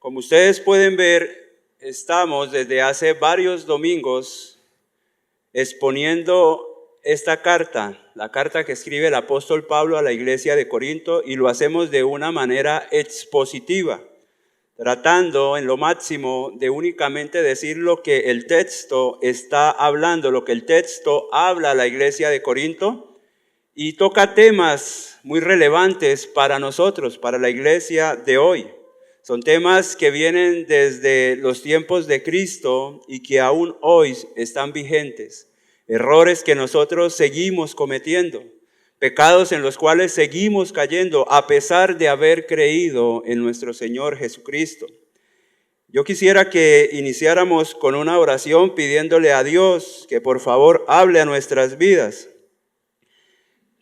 Como ustedes pueden ver, estamos desde hace varios domingos exponiendo esta carta, la carta que escribe el apóstol Pablo a la iglesia de Corinto, y lo hacemos de una manera expositiva, tratando en lo máximo de únicamente decir lo que el texto está hablando, lo que el texto habla a la iglesia de Corinto, y toca temas muy relevantes para nosotros, para la iglesia de hoy. Son temas que vienen desde los tiempos de Cristo y que aún hoy están vigentes. Errores que nosotros seguimos cometiendo, pecados en los cuales seguimos cayendo a pesar de haber creído en nuestro Señor Jesucristo. Yo quisiera que iniciáramos con una oración pidiéndole a Dios que por favor hable a nuestras vidas,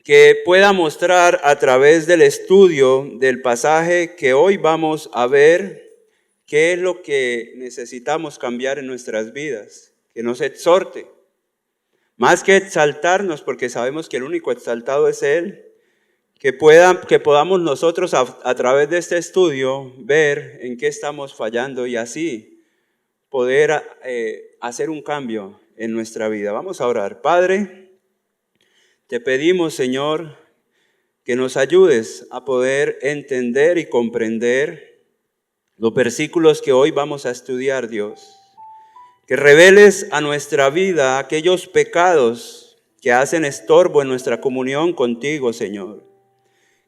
que pueda mostrar a través del estudio del pasaje que hoy vamos a ver qué es lo que necesitamos cambiar en nuestras vidas, que nos exhorte. Más que exaltarnos, porque sabemos que el único exaltado es Él, que podamos nosotros a través de este estudio ver en qué estamos fallando y así poder hacer un cambio en nuestra vida. Vamos a orar. Padre, te pedimos, Señor, que nos ayudes a poder entender y comprender los versículos que hoy vamos a estudiar, Dios. Que reveles a nuestra vida aquellos pecados que hacen estorbo en nuestra comunión contigo, Señor.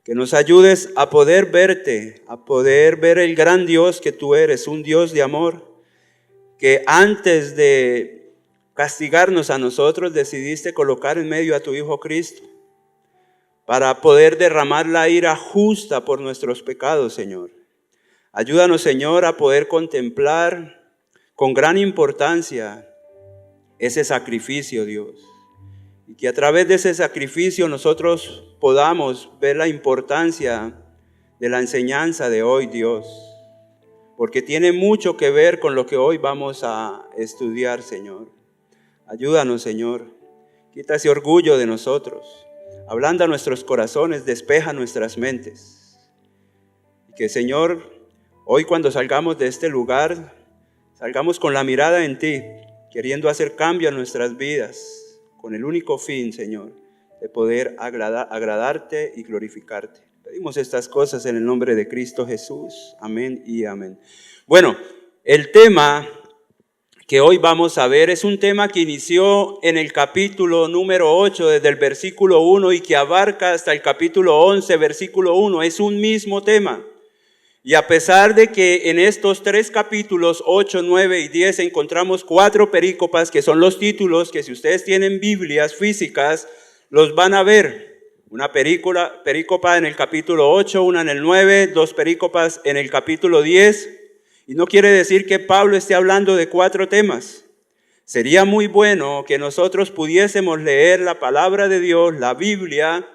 Que nos ayudes a poder verte, a poder ver el gran Dios que tú eres, un Dios de amor, que antes de castigarnos a nosotros decidiste colocar en medio a tu Hijo Cristo para poder derramar la ira justa por nuestros pecados, Señor. Ayúdanos, Señor, a poder contemplar con gran importancia ese sacrificio, Dios. Y que a través de ese sacrificio nosotros podamos ver la importancia de la enseñanza de hoy, Dios. Porque tiene mucho que ver con lo que hoy vamos a estudiar, Señor. Ayúdanos, Señor. Quita ese orgullo de nosotros. Ablanda nuestros corazones, despeja nuestras mentes. Y que, Señor, hoy cuando salgamos de este lugar, salgamos con la mirada en ti, queriendo hacer cambio en nuestras vidas, con el único fin, Señor, de poder agradarte y glorificarte. Pedimos estas cosas en el nombre de Cristo Jesús. Amén y amén. Bueno, el tema que hoy vamos a ver es un tema que inició en el capítulo número 8, desde el versículo 1, y que abarca hasta el capítulo 11, versículo 1. Es un mismo tema. Y a pesar de que en estos 3 capítulos, 8, 9 y 10, encontramos 4 perícopas, que son los títulos que si ustedes tienen Biblias físicas, los van a ver. Una perícopa en el capítulo 8, una en el 9, 2 perícopas en el capítulo 10. Y no quiere decir que Pablo esté hablando de 4 temas. Sería muy bueno que nosotros pudiésemos leer la palabra de Dios, la Biblia,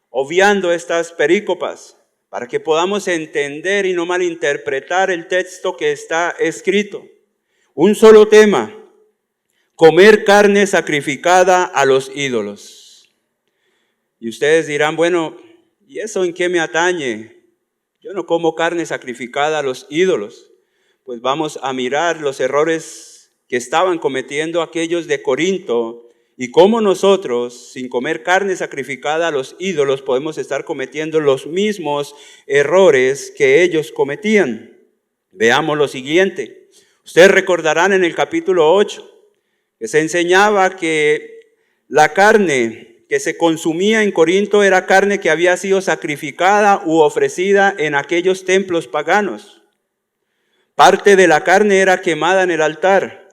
obviando estas perícopas, para que podamos entender y no malinterpretar el texto que está escrito. Un solo tema: comer carne sacrificada a los ídolos. Y ustedes dirán, bueno, ¿y eso en qué me atañe? Yo no como carne sacrificada a los ídolos. Pues vamos a mirar los errores que estaban cometiendo aquellos de Corinto, y cómo nosotros, sin comer carne sacrificada a los ídolos, podemos estar cometiendo los mismos errores que ellos cometían. Veamos lo siguiente. Ustedes recordarán en el capítulo 8 que se enseñaba que la carne que se consumía en Corinto era carne que había sido sacrificada u ofrecida en aquellos templos paganos. Parte de la carne era quemada en el altar,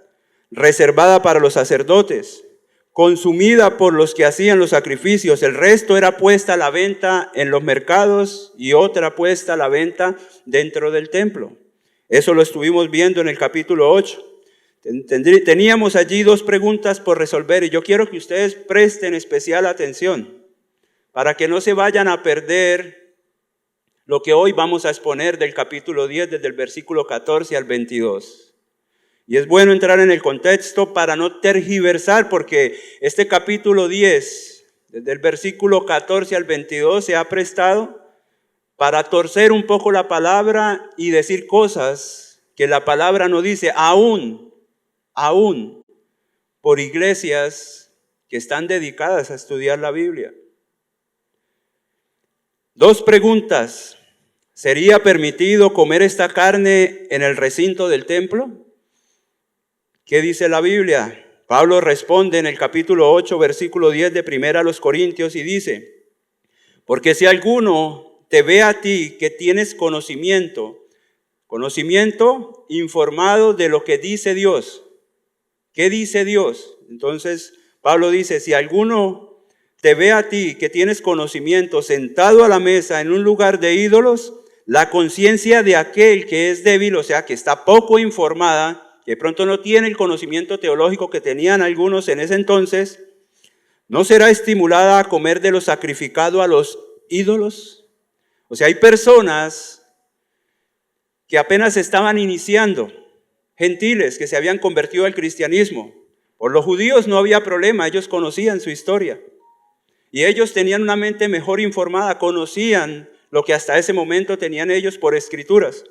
reservada para los sacerdotes, consumida por los que hacían los sacrificios. El resto era puesta a la venta en los mercados y otra puesta a la venta dentro del templo. Eso lo estuvimos viendo en el capítulo 8. Teníamos allí 2 preguntas por resolver, y yo quiero que ustedes presten especial atención para que no se vayan a perder lo que hoy vamos a exponer del capítulo 10, desde el versículo 14 al 22. Y es bueno entrar en el contexto para no tergiversar, porque este capítulo 10, desde el versículo 14 al 22, se ha prestado para torcer un poco la palabra y decir cosas que la palabra no dice, aún por iglesias que están dedicadas a estudiar la Biblia. 2 preguntas. ¿Sería permitido comer esta carne en el recinto del templo? ¿Qué dice la Biblia? Pablo responde en el capítulo 8, versículo 10 de 1 Corintios y dice, porque si alguno te ve a ti que tienes conocimiento informado de lo que dice Dios. ¿Qué dice Dios? Entonces Pablo dice, si alguno te ve a ti que tienes conocimiento sentado a la mesa en un lugar de ídolos, la conciencia de aquel que es débil, o sea, que está poco informada, que de pronto no tiene el conocimiento teológico que tenían algunos en ese entonces, ¿no será estimulada a comer de lo sacrificado a los ídolos? O sea, hay personas que apenas estaban iniciando, gentiles que se habían convertido al cristianismo. Por los judíos no había problema, ellos conocían su historia. Y ellos tenían una mente mejor informada, conocían lo que hasta ese momento tenían ellos por escrituras.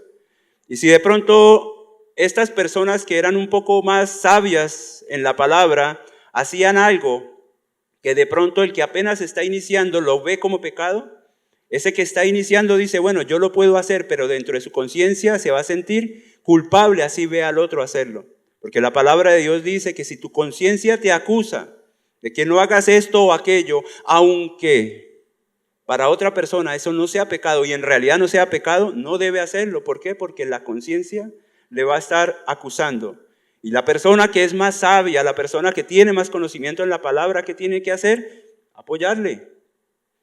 Y si de pronto estas personas que eran un poco más sabias en la palabra, hacían algo que de pronto el que apenas está iniciando lo ve como pecado, ese que está iniciando dice, bueno, yo lo puedo hacer, pero dentro de su conciencia se va a sentir culpable, así ve al otro hacerlo. Porque la palabra de Dios dice que si tu conciencia te acusa de que no hagas esto o aquello, aunque para otra persona eso no sea pecado y en realidad no sea pecado, no debe hacerlo. ¿Por qué? Porque la conciencia le va a estar acusando. Y la persona que es más sabia, la persona que tiene más conocimiento en la palabra, ¿qué tiene que hacer? Apoyarle.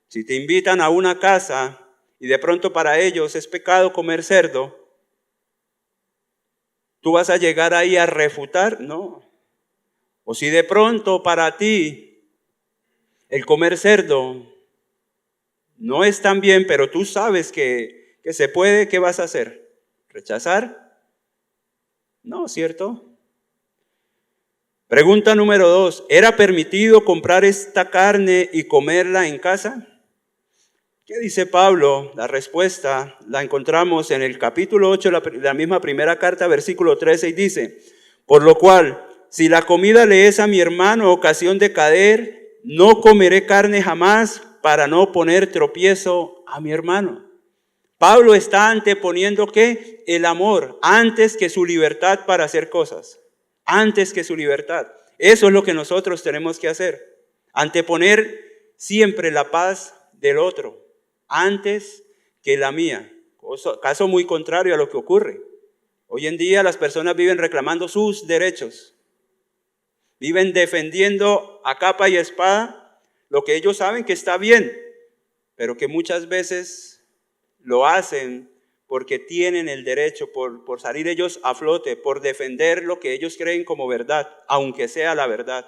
Si te invitan a una casa y de pronto para ellos es pecado comer cerdo, ¿tú vas a llegar ahí a refutar? No. O si de pronto para ti el comer cerdo no es tan bien, pero tú sabes que se puede, ¿qué vas a hacer? ¿Rechazar? No, ¿cierto? Pregunta número 2. ¿Era permitido comprar esta carne y comerla en casa? ¿Qué dice Pablo? La respuesta la encontramos en el capítulo 8 de la misma primera carta, versículo 13, y dice, por lo cual, si la comida le es a mi hermano ocasión de caer, no comeré carne jamás para no poner tropiezo a mi hermano. Pablo está anteponiendo ¿qué? El amor, antes que su libertad para hacer cosas, antes que su libertad. Eso es lo que nosotros tenemos que hacer, anteponer siempre la paz del otro, antes que la mía. Caso muy contrario a lo que ocurre. Hoy en día las personas viven reclamando sus derechos, viven defendiendo a capa y espada lo que ellos saben que está bien, pero que muchas veces lo hacen porque tienen el derecho, por salir ellos a flote, por defender lo que ellos creen como verdad, aunque sea la verdad.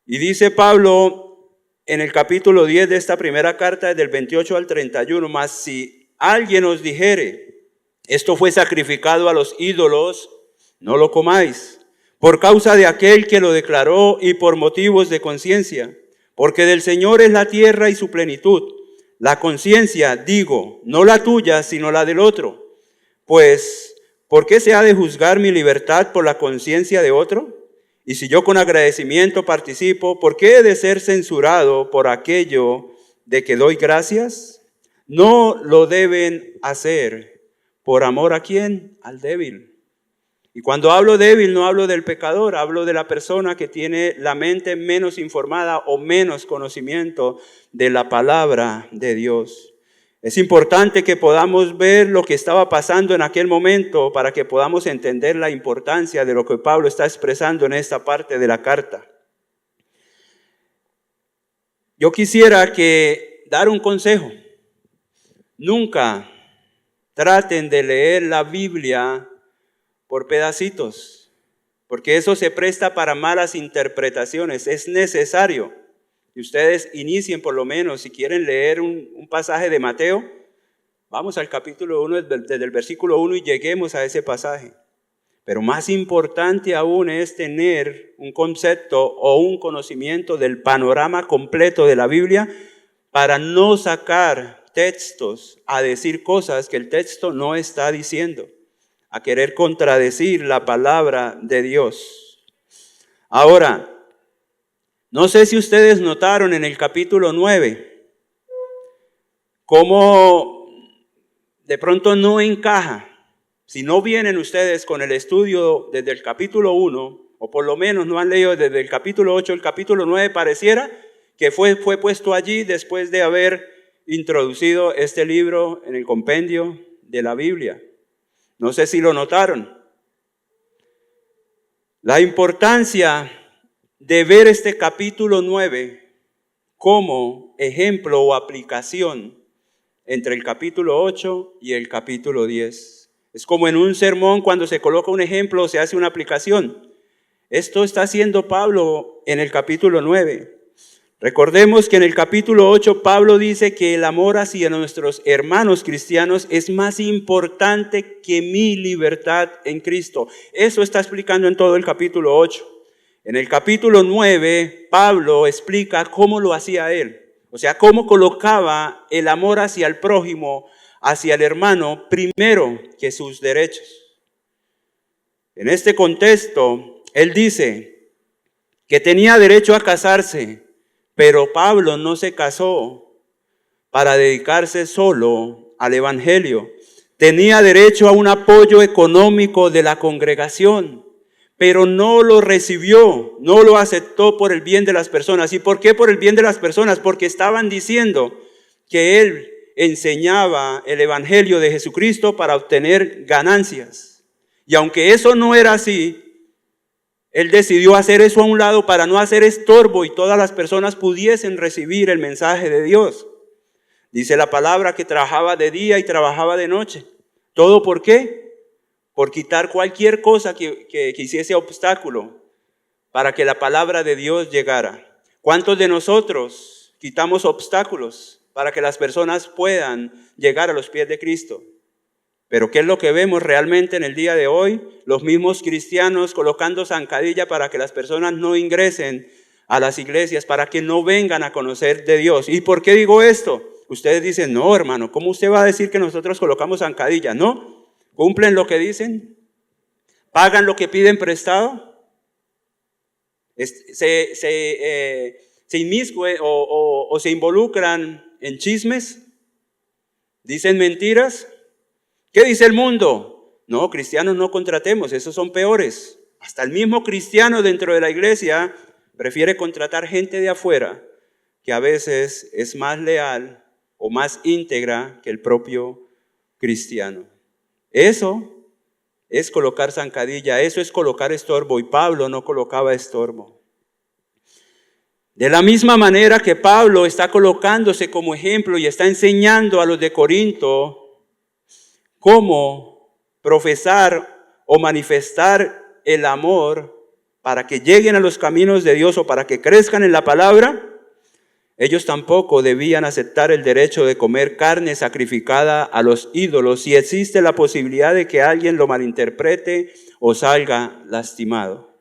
Y dice Pablo en el capítulo 10 de esta primera carta, del 28 al 31, mas si alguien os dijere, esto fue sacrificado a los ídolos, no lo comáis, por causa de aquel que lo declaró y por motivos de conciencia, porque del Señor es la tierra y su plenitud. La conciencia, digo, no la tuya, sino la del otro. Pues, ¿por qué se ha de juzgar mi libertad por la conciencia de otro? Y si yo con agradecimiento participo, ¿por qué he de ser censurado por aquello de que doy gracias? No lo deben hacer. ¿Por amor a quién? Al débil. Y cuando hablo débil, no hablo del pecador, hablo de la persona que tiene la mente menos informada o menos conocimiento de la palabra de Dios. Es importante que podamos ver lo que estaba pasando en aquel momento para que podamos entender la importancia de lo que Pablo está expresando en esta parte de la carta. Yo quisiera dar un consejo. Nunca traten de leer la Biblia por pedacitos, porque eso se presta para malas interpretaciones. Es necesario que ustedes inicien por lo menos, si quieren leer un pasaje de Mateo, vamos al capítulo 1, desde el versículo 1 y lleguemos a ese pasaje. Pero más importante aún es tener un concepto o un conocimiento del panorama completo de la Biblia para no sacar textos a decir cosas que el texto no está diciendo, a querer contradecir la palabra de Dios. Ahora, no sé si ustedes notaron en el capítulo 9 cómo de pronto no encaja. Si no vienen ustedes con el estudio desde el capítulo 1, o por lo menos no han leído desde el capítulo 8, el capítulo 9 pareciera que fue puesto allí después de haber introducido este libro en el compendio de la Biblia. No sé si lo notaron. La importancia de ver este capítulo 9 como ejemplo o aplicación entre el capítulo 8 y el capítulo 10. Es como en un sermón cuando se coloca un ejemplo, se hace una aplicación. Esto está haciendo Pablo en el capítulo 9. Recordemos que en el capítulo 8 Pablo dice que el amor hacia nuestros hermanos cristianos es más importante que mi libertad en Cristo. Eso está explicando en todo el capítulo 8. En el capítulo 9 Pablo explica cómo lo hacía él. O sea, cómo colocaba el amor hacia el prójimo, hacia el hermano, primero que sus derechos. En este contexto, él dice que tenía derecho a casarse, pero Pablo no se casó para dedicarse solo al evangelio. Tenía derecho a un apoyo económico de la congregación, pero no lo recibió, no lo aceptó por el bien de las personas. ¿Y por qué por el bien de las personas? Porque estaban diciendo que él enseñaba el evangelio de Jesucristo para obtener ganancias. Y aunque eso no era así, él decidió hacer eso a un lado para no hacer estorbo y todas las personas pudiesen recibir el mensaje de Dios. Dice la palabra que trabajaba de día y trabajaba de noche. ¿Todo por qué? Por quitar cualquier cosa que hiciese obstáculo para que la palabra de Dios llegara. ¿Cuántos de nosotros quitamos obstáculos para que las personas puedan llegar a los pies de Cristo? Pero ¿qué es lo que vemos realmente en el día de hoy? Los mismos cristianos colocando zancadilla para que las personas no ingresen a las iglesias, para que no vengan a conocer de Dios. ¿Y por qué digo esto? Ustedes dicen, no hermano, ¿cómo usted va a decir que nosotros colocamos zancadilla? ¿No? ¿Cumplen lo que dicen? ¿Pagan lo que piden prestado? ¿Se inmiscuen o se involucran en chismes? ¿Dicen mentiras? ¿Qué dice el mundo? No, cristianos no contratemos, esos son peores. Hasta el mismo cristiano dentro de la iglesia prefiere contratar gente de afuera que a veces es más leal o más íntegra que el propio cristiano. Eso es colocar zancadilla, eso es colocar estorbo, y Pablo no colocaba estorbo. De la misma manera que Pablo está colocándose como ejemplo y está enseñando a los de Corinto cómo profesar o manifestar el amor para que lleguen a los caminos de Dios o para que crezcan en la palabra, ellos tampoco debían aceptar el derecho de comer carne sacrificada a los ídolos si existe la posibilidad de que alguien lo malinterprete o salga lastimado.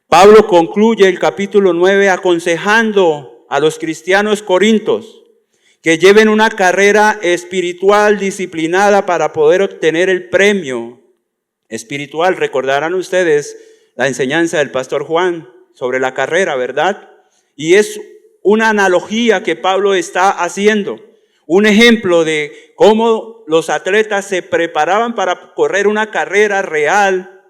Pablo concluye el capítulo 9 aconsejando a los cristianos corintios que lleven una carrera espiritual disciplinada para poder obtener el premio espiritual. Recordarán ustedes la enseñanza del pastor Juan sobre la carrera, ¿verdad? Y es una analogía que Pablo está haciendo, un ejemplo de cómo los atletas se preparaban para correr una carrera real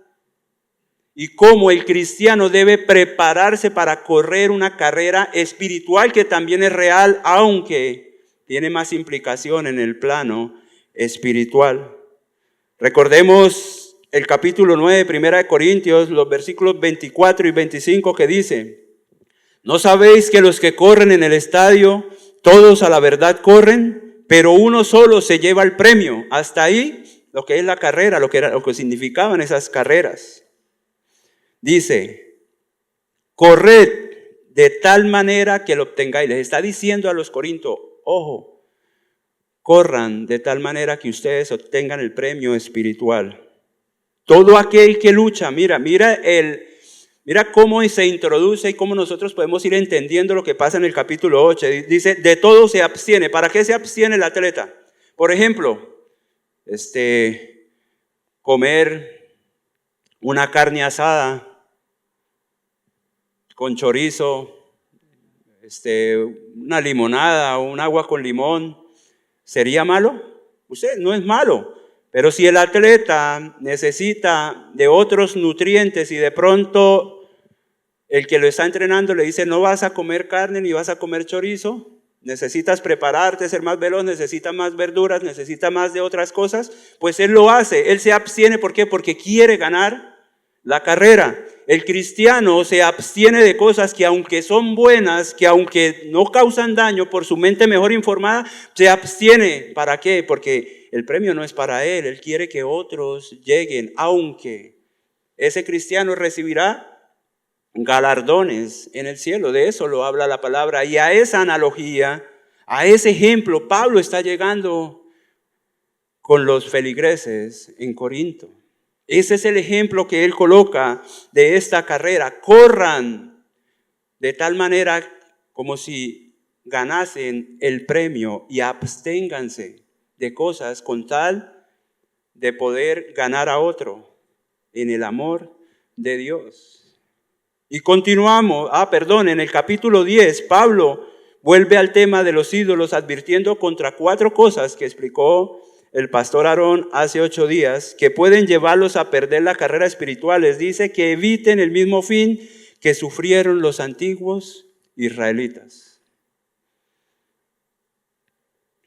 y cómo el cristiano debe prepararse para correr una carrera espiritual que también es real, aunque tiene más implicación en el plano espiritual. Recordemos el capítulo 9, 1 Corintios, los versículos 24 y 25 que dice: ¿no sabéis que los que corren en el estadio, todos a la verdad corren, pero uno solo se lleva el premio? Hasta ahí lo que es la carrera, lo que significaban esas carreras. Dice, corred de tal manera que lo obtengáis. Les está diciendo a los corintios, ojo, corran de tal manera que ustedes obtengan el premio espiritual. Todo aquel que lucha, mira Mira cómo se introduce y cómo nosotros podemos ir entendiendo lo que pasa en el capítulo 8. Dice, de todo se abstiene. ¿Para qué se abstiene el atleta? Por ejemplo, comer una carne asada con chorizo, una limonada o un agua con limón, ¿sería malo? Usted no es malo, pero si el atleta necesita de otros nutrientes y de pronto el que lo está entrenando le dice no vas a comer carne ni vas a comer chorizo, necesitas prepararte, ser más veloz, necesitas más verduras, necesitas más de otras cosas, pues él lo hace, él se abstiene. ¿Por qué? Porque quiere ganar la carrera. El cristiano se abstiene de cosas que aunque son buenas, que aunque no causan daño, por su mente mejor informada, se abstiene. ¿Para qué? Porque el premio no es para él quiere que otros lleguen, aunque ese cristiano recibirá galardones en el cielo. De eso lo habla la palabra. Y a esa analogía, a ese ejemplo, Pablo está llegando con los feligreses en Corinto. Ese es el ejemplo que él coloca de esta carrera. Corran de tal manera como si ganasen el premio y absténganse de cosas con tal de poder ganar a otro en el amor de Dios. Y continuamos, en el capítulo 10, Pablo vuelve al tema de los ídolos advirtiendo contra 4 cosas que explicó el pastor Aarón hace 8 días, que pueden llevarlos a perder la carrera espiritual. Les dice que eviten el mismo fin que sufrieron los antiguos israelitas.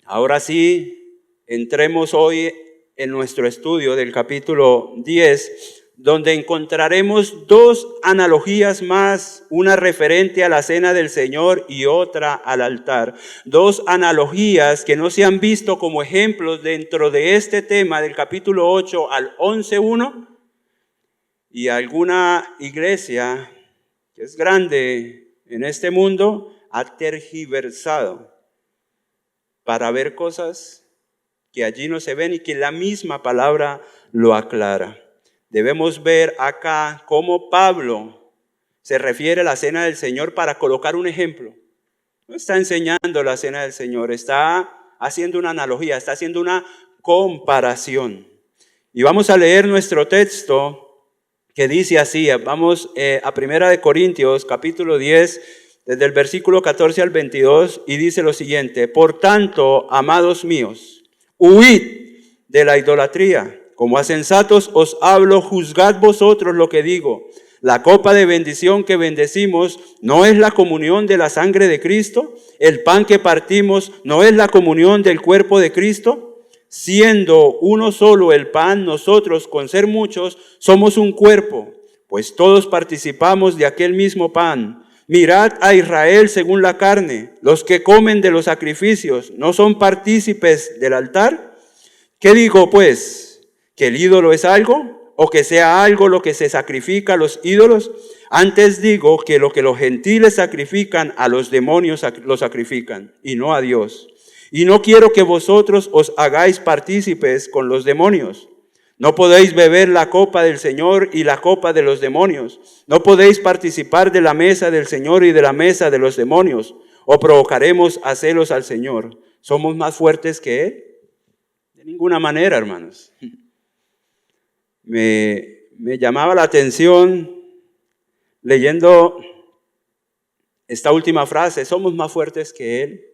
Ahora sí, entremos hoy en nuestro estudio del capítulo 10, donde encontraremos 2 analogías más, una referente a la cena del Señor y otra al altar. 2 analogías que no se han visto como ejemplos dentro de este tema del capítulo 8 al 11:1, y alguna iglesia que es grande en este mundo ha tergiversado para ver cosas que allí no se ven y que la misma palabra lo aclara. Debemos ver acá cómo Pablo se refiere a la cena del Señor para colocar un ejemplo. No está enseñando la cena del Señor, está haciendo una analogía, está haciendo una comparación. Y vamos a leer nuestro texto que dice así. Vamos a 1 Corintios capítulo 10, desde el versículo 14 al 22, y dice lo siguiente: por tanto, amados míos, huid de la idolatría. Como a sensatos os hablo, juzgad vosotros lo que digo. La copa de bendición que bendecimos no es la comunión de la sangre de Cristo. El pan que partimos no es la comunión del cuerpo de Cristo. Siendo uno solo el pan, nosotros, con ser muchos, somos un cuerpo, pues todos participamos de aquel mismo pan. Mirad a Israel según la carne. Los que comen de los sacrificios no son partícipes del altar. ¿Qué digo pues? ¿Que el ídolo es algo? ¿O que sea algo lo que se sacrifica a los ídolos? Antes digo que lo que los gentiles sacrifican a los demonios lo sacrifican, y no a Dios. Y no quiero que vosotros os hagáis partícipes con los demonios. No podéis beber la copa del Señor y la copa de los demonios. No podéis participar de la mesa del Señor y de la mesa de los demonios. O provocaremos a celos al Señor. ¿Somos más fuertes que Él? De ninguna manera, hermanos. Me llamaba la atención leyendo esta última frase: somos más fuertes que Él.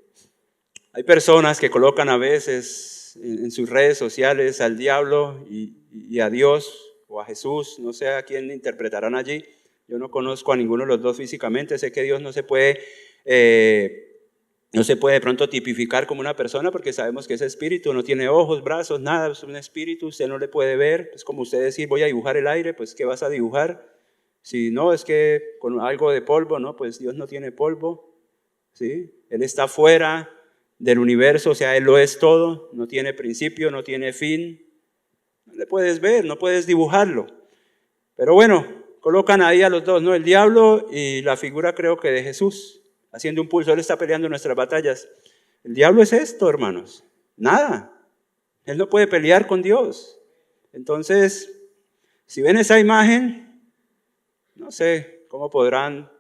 Hay personas que colocan a veces en sus redes sociales al diablo y a Dios o a Jesús, no sé a quién interpretarán allí. Yo no conozco a ninguno de los dos físicamente, sé que Dios no se puede de pronto tipificar como una persona, porque sabemos que ese espíritu no tiene ojos, brazos, nada, es un espíritu, usted no le puede ver. Es como usted decir, voy a dibujar el aire, pues ¿qué vas a dibujar? Si no, es que con algo de polvo, no, pues Dios no tiene polvo, ¿sí? Él está fuera del universo, o sea, Él lo es todo, no tiene principio, no tiene fin. No le puedes ver, no puedes dibujarlo. Pero bueno, colocan ahí a los dos, ¿no? El diablo y la figura, creo que de Jesús, haciendo un pulso. Él está peleando nuestras batallas. El diablo es esto, hermanos, nada. Él no puede pelear con Dios. Entonces, si ven esa imagen, no sé, ¿cómo podrán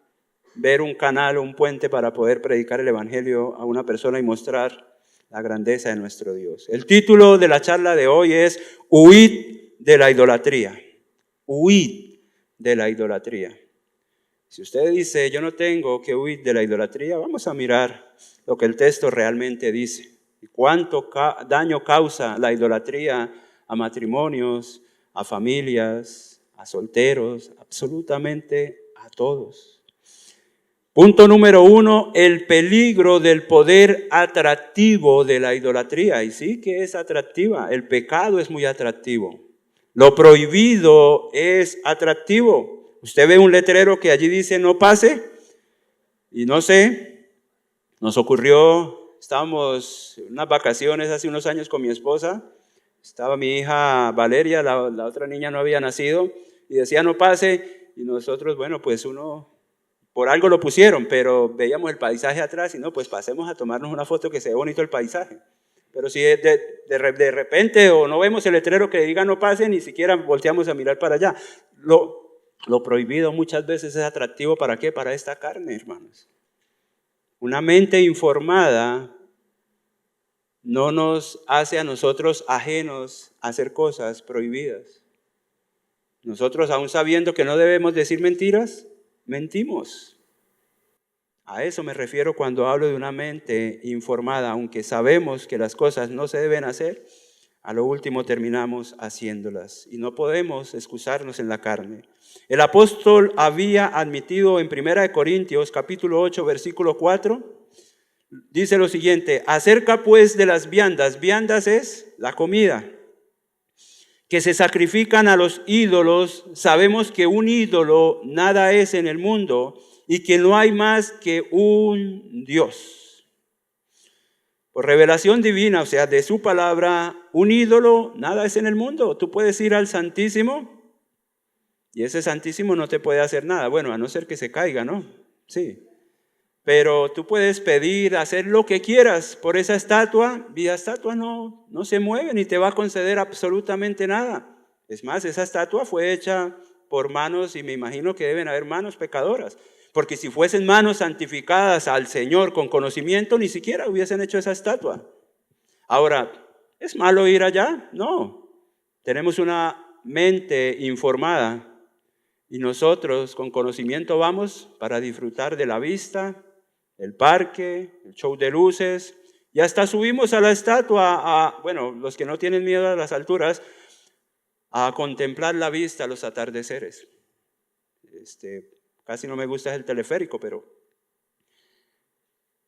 ver un canal o un puente para poder predicar el evangelio a una persona y mostrar la grandeza de nuestro Dios? El título de la charla de hoy es Huid de la idolatría. Huid de la idolatría. Si usted dice, yo no tengo que huir de la idolatría, vamos a mirar lo que el texto realmente dice. Y cuánto daño causa la idolatría a matrimonios, a familias, a solteros, absolutamente a todos. Punto número 1, el peligro del poder atractivo de la idolatría. Y sí que es atractiva, el pecado es muy atractivo. Lo prohibido es atractivo. Usted ve un letrero que allí dice no pase, y no sé, nos ocurrió, estábamos en unas vacaciones hace unos años con mi esposa, estaba mi hija Valeria, la otra niña no había nacido, y decía no pase, y nosotros, bueno, pues por algo lo pusieron, pero veíamos el paisaje atrás, y no, pues pasemos a tomarnos una foto que se ve bonito el paisaje. Pero si de repente o no vemos el letrero que diga no pase, ni siquiera volteamos a mirar para allá. Lo prohibido muchas veces es atractivo, ¿para qué? Para esta carne, hermanos. Una mente informada no nos hace a nosotros ajenos a hacer cosas prohibidas. Nosotros, aún sabiendo que no debemos decir mentiras, mentimos. A eso me refiero cuando hablo de una mente informada, aunque sabemos que las cosas no se deben hacer, a lo último terminamos haciéndolas y no podemos excusarnos en la carne. El apóstol había admitido en 1 Corintios capítulo 8 versículo 4, dice lo siguiente: acerca pues de las viandas es la comida, que se sacrifican a los ídolos, sabemos que un ídolo nada es en el mundo y que no hay más que un Dios. Por revelación divina, o sea, de su palabra, un ídolo nada es en el mundo. Tú puedes ir al Santísimo y ese Santísimo no te puede hacer nada. Bueno, a no ser que se caiga, ¿no? Sí. Pero tú puedes pedir, hacer lo que quieras por esa estatua y la estatua no se mueve ni te va a conceder absolutamente nada. Es más, esa estatua fue hecha por manos, y me imagino que deben haber manos pecadoras. Porque si fuesen manos santificadas al Señor con conocimiento, ni siquiera hubiesen hecho esa estatua. Ahora, ¿es malo ir allá? No. Tenemos una mente informada y nosotros con conocimiento vamos para disfrutar de la vista, el parque, el show de luces, y hasta subimos a la estatua, bueno, los que no tienen miedo a las alturas, a contemplar la vista, los atardeceres. Casi no me gusta el teleférico, pero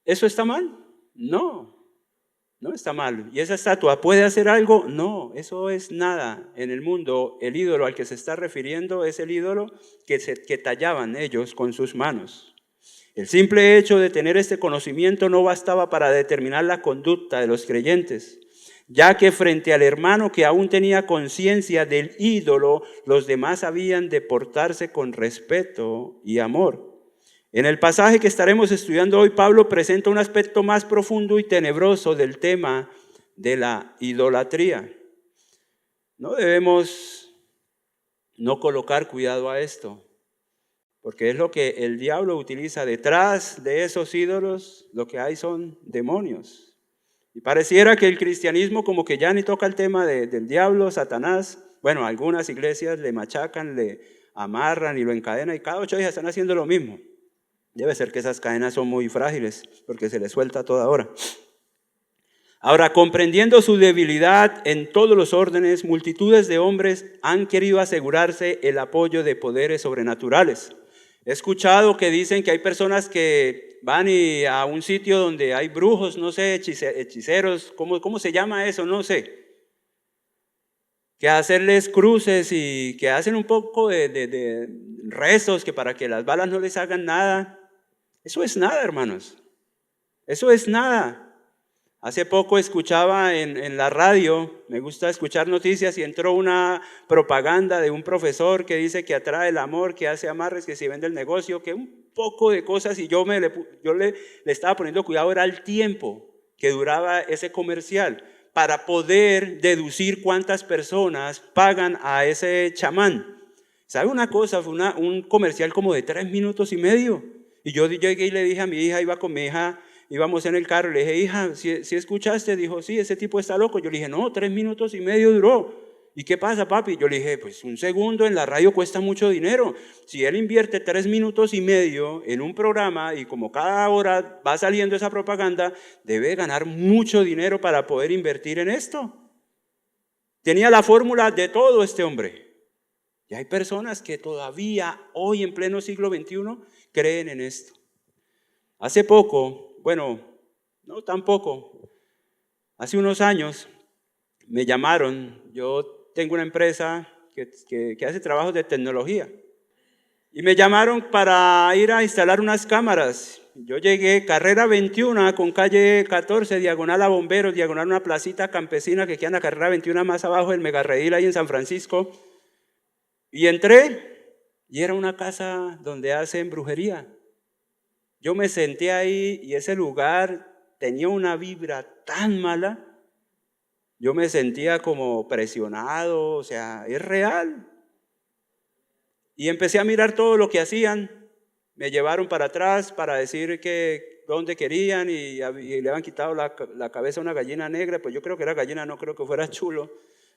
¿eso está mal? No está mal. ¿Y esa estatua puede hacer algo? No, eso es nada. En el mundo, el ídolo al que se está refiriendo es el ídolo que tallaban ellos con sus manos. El simple hecho de tener este conocimiento no bastaba para determinar la conducta de los creyentes, ya que frente al hermano que aún tenía conciencia del ídolo, los demás habían de portarse con respeto y amor. En el pasaje que estaremos estudiando hoy, Pablo presenta un aspecto más profundo y tenebroso del tema de la idolatría. No debemos no colocar cuidado a esto, porque es lo que el diablo utiliza. Detrás de esos ídolos lo que hay son demonios. Y pareciera que el cristianismo como que ya ni toca el tema del diablo, Satanás. Bueno, algunas iglesias le machacan, le amarran y lo encadenan, y cada 8 días están haciendo lo mismo. Debe ser que esas cadenas son muy frágiles porque se les suelta a toda hora. Ahora, comprendiendo su debilidad en todos los órdenes, multitudes de hombres han querido asegurarse el apoyo de poderes sobrenaturales. He escuchado que dicen que hay personas que van a un sitio donde hay brujos, no sé, hechiceros, ¿cómo se llama eso? No sé. Que hacerles cruces y que hacen un poco de rezos que para que las balas no les hagan nada. Eso es nada, hermanos. Eso es nada. Hace poco escuchaba en la radio, me gusta escuchar noticias, y entró una propaganda de un profesor que dice que atrae el amor, que hace amarres, que se vende el negocio, que un poco de cosas, y yo le estaba poniendo cuidado, era el tiempo que duraba ese comercial para poder deducir cuántas personas pagan a ese chamán. ¿Sabe una cosa? Fue un comercial como de 3 minutos y medio. Y yo llegué y le dije a mi hija, iba con mi hija, íbamos en el carro, le dije, hija, ¿si escuchaste? Dijo, sí, ese tipo está loco. Yo le dije, no, 3 minutos y medio duró. ¿Y qué pasa, papi? Yo le dije, pues un segundo en la radio cuesta mucho dinero. Si él invierte 3 minutos y medio en un programa y como cada hora va saliendo esa propaganda, debe ganar mucho dinero para poder invertir en esto. Tenía la fórmula de todo este hombre. Y hay personas que todavía hoy en pleno siglo XXI creen en esto. Hace poco, bueno, no tampoco, hace unos años me llamaron. Yo tengo una empresa que hace trabajos de tecnología y me llamaron para ir a instalar unas cámaras. Yo llegué, carrera 21 con calle 14, diagonal a Bomberos, diagonal a una placita campesina que queda en la carrera 21 más abajo del Megarredil ahí en San Francisco. Y entré y era una casa donde hacen brujería. Yo me senté ahí y ese lugar tenía una vibra tan mala. Yo me sentía como presionado, o sea, es real. Y empecé a mirar todo lo que hacían. Me llevaron para atrás para decir que dónde querían y le habían quitado la cabeza a una gallina negra. Pues yo creo que era gallina, no creo que fuera chulo.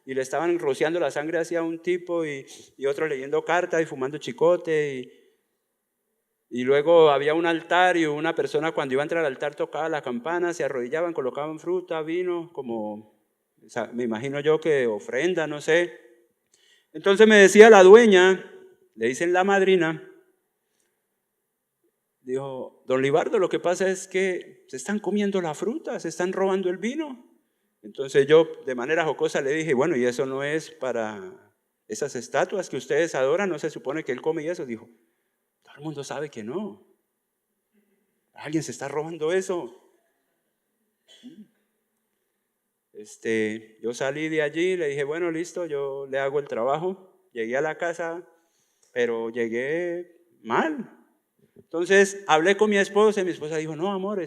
Y le estaban rociando la sangre hacia un tipo y otro leyendo cartas y fumando chicote. Y luego había un altar y una persona cuando iba a entrar al altar tocaba la campana, se arrodillaban, colocaban fruta, vino, como, o sea, me imagino yo que ofrenda, no sé. Entonces me decía la dueña, le dicen la madrina, dijo, don Libardo, lo que pasa es que se están comiendo la fruta, se están robando el vino. Entonces yo de manera jocosa le dije, bueno, y eso no es para esas estatuas que ustedes adoran, no se supone que él come y eso. Dijo, todo el mundo sabe que no. Alguien se está robando eso. Yo salí de allí, le dije, bueno, listo, yo le hago el trabajo. Llegué a la casa, pero llegué mal. Entonces hablé con mi esposa y mi esposa dijo, no, amor,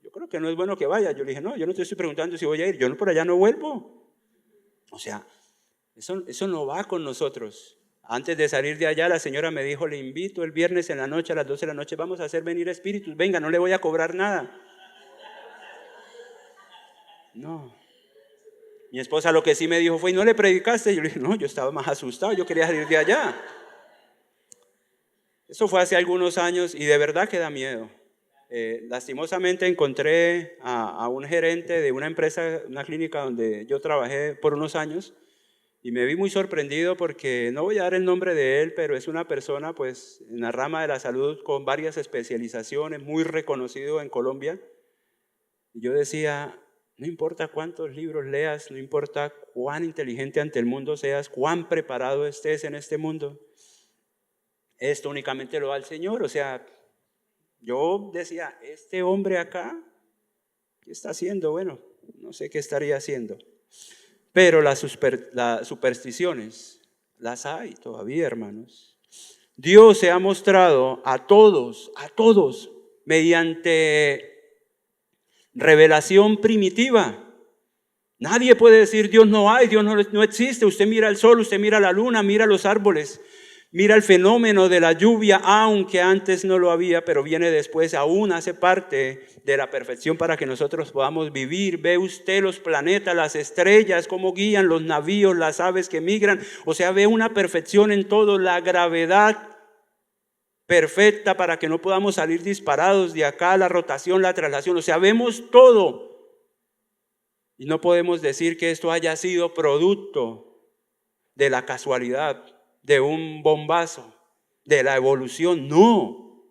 yo creo que no es bueno que vaya. Yo le dije, no, yo no te estoy preguntando si voy a ir, yo por allá no vuelvo. O sea, eso no va con nosotros. Antes de salir de allá, la señora me dijo, le invito el viernes en la noche, a las 12 de la noche, vamos a hacer venir espíritus, venga, no le voy a cobrar nada. No. Mi esposa lo que sí me dijo fue, ¿y no le predicaste? Yo le dije, no, yo estaba más asustado, yo quería salir de allá. Eso fue hace algunos años y de verdad que da miedo. Lastimosamente encontré a un gerente de una empresa, una clínica donde yo trabajé por unos años y me vi muy sorprendido porque no voy a dar el nombre de él, pero es una persona pues en la rama de la salud con varias especializaciones, muy reconocido en Colombia. Y yo decía, no importa cuántos libros leas, no importa cuán inteligente ante el mundo seas, cuán preparado estés en este mundo, esto únicamente lo da el Señor. O sea, yo decía, este hombre acá, ¿qué está haciendo? Bueno, no sé qué estaría haciendo. Pero las supersticiones las hay todavía, hermanos. Dios se ha mostrado a todos, mediante revelación primitiva. Nadie puede decir Dios no hay, Dios no existe. Usted mira el sol, usted mira la luna, mira los árboles. Mira el fenómeno de la lluvia, aunque antes no lo había, pero viene después, aún hace parte de la perfección para que nosotros podamos vivir. Ve usted los planetas, las estrellas, cómo guían los navíos, las aves que migran. O sea, ve una perfección en todo, la gravedad perfecta para que no podamos salir disparados de acá, la rotación, la traslación. O sea, vemos todo. Y no podemos decir que esto haya sido producto de la casualidad, de un bombazo, de la evolución. No.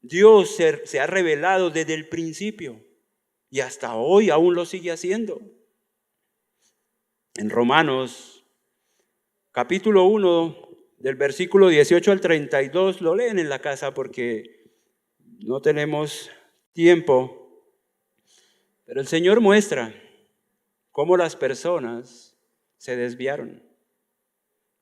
Dios se ha revelado desde el principio y hasta hoy aún lo sigue haciendo. En Romanos, capítulo 1, del versículo 18 al 32, lo leen en la casa porque no tenemos tiempo, pero el Señor muestra cómo las personas se desviaron,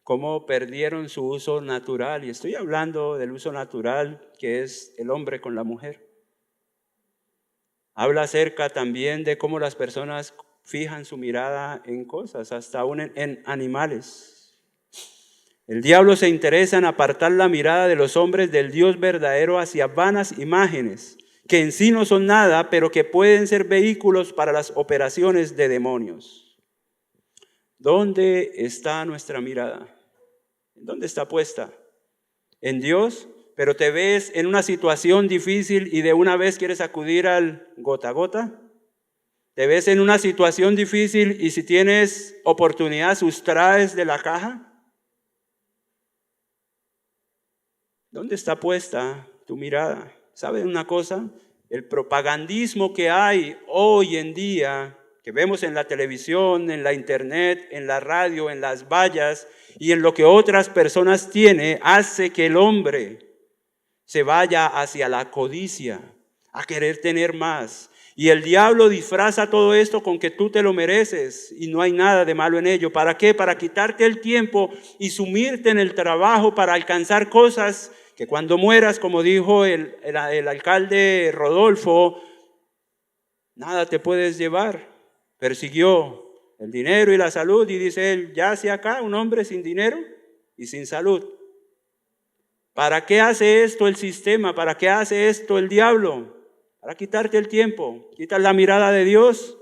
cómo perdieron su uso natural, y estoy hablando del uso natural que es el hombre con la mujer. Habla acerca también de cómo las personas fijan su mirada en cosas, hasta aún en animales. El diablo se interesa en apartar la mirada de los hombres del Dios verdadero hacia vanas imágenes, que en sí no son nada, pero que pueden ser vehículos para las operaciones de demonios. ¿Dónde está nuestra mirada? ¿Dónde está puesta? ¿En Dios? Pero te ves en una situación difícil y de una vez quieres acudir al gota a gota. Te ves en una situación difícil y si tienes oportunidad sustraes de la caja. ¿Dónde está puesta tu mirada? ¿Sabes una cosa? El propagandismo que hay hoy en día, que vemos en la televisión, en la internet, en la radio, en las vallas y en lo que otras personas tienen, hace que el hombre se vaya hacia la codicia, a querer tener más. Y el diablo disfraza todo esto con que tú te lo mereces y no hay nada de malo en ello. ¿Para qué? Para quitarte el tiempo y sumirte en el trabajo para alcanzar cosas que cuando mueras, como dijo el alcalde Rodolfo, nada te puedes llevar. Persiguió el dinero y la salud y dice él, yace acá un hombre sin dinero y sin salud. ¿Para qué hace esto el sistema? ¿Para qué hace esto el diablo? Para quitarte el tiempo. Quitas la mirada de Dios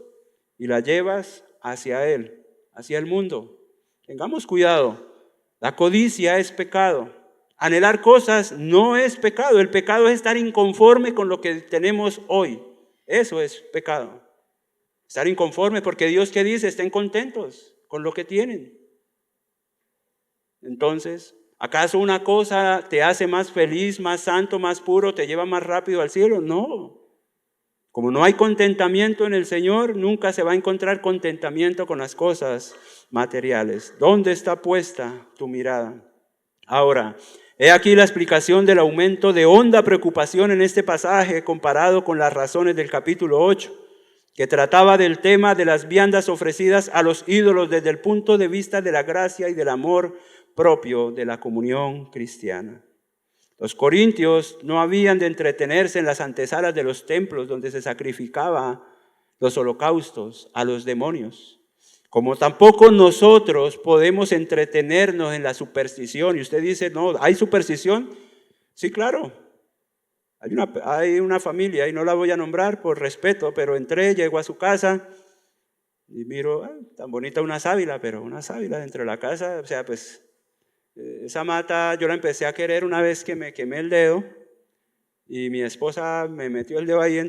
y la llevas hacia Él, hacia el mundo. Tengamos cuidado. La codicia es pecado. Anhelar cosas no es pecado. El pecado es estar inconforme con lo que tenemos hoy. Eso es pecado. Estar inconforme porque Dios, ¿qué dice? Estén contentos con lo que tienen. Entonces, ¿acaso una cosa te hace más feliz, más santo, más puro, te lleva más rápido al cielo? No. Como no hay contentamiento en el Señor, nunca se va a encontrar contentamiento con las cosas materiales. ¿Dónde está puesta tu mirada? Ahora, he aquí la explicación del aumento de honda preocupación en este pasaje comparado con las razones del capítulo 8, que trataba del tema de las viandas ofrecidas a los ídolos desde el punto de vista de la gracia y del amor propio de la comunión cristiana. Los corintios no habían de entretenerse en las antesalas de los templos donde se sacrificaba los holocaustos a los demonios. Como tampoco nosotros podemos entretenernos en la superstición. Y usted dice, no, ¿hay superstición? Sí, claro. Hay una familia, y no la voy a nombrar por respeto, pero entré, llego a su casa y miro, tan bonita una sábila, pero una sábila dentro de la casa, o sea, pues esa mata yo la empecé a querer una vez que me quemé el dedo y mi esposa me metió el dedo ahí,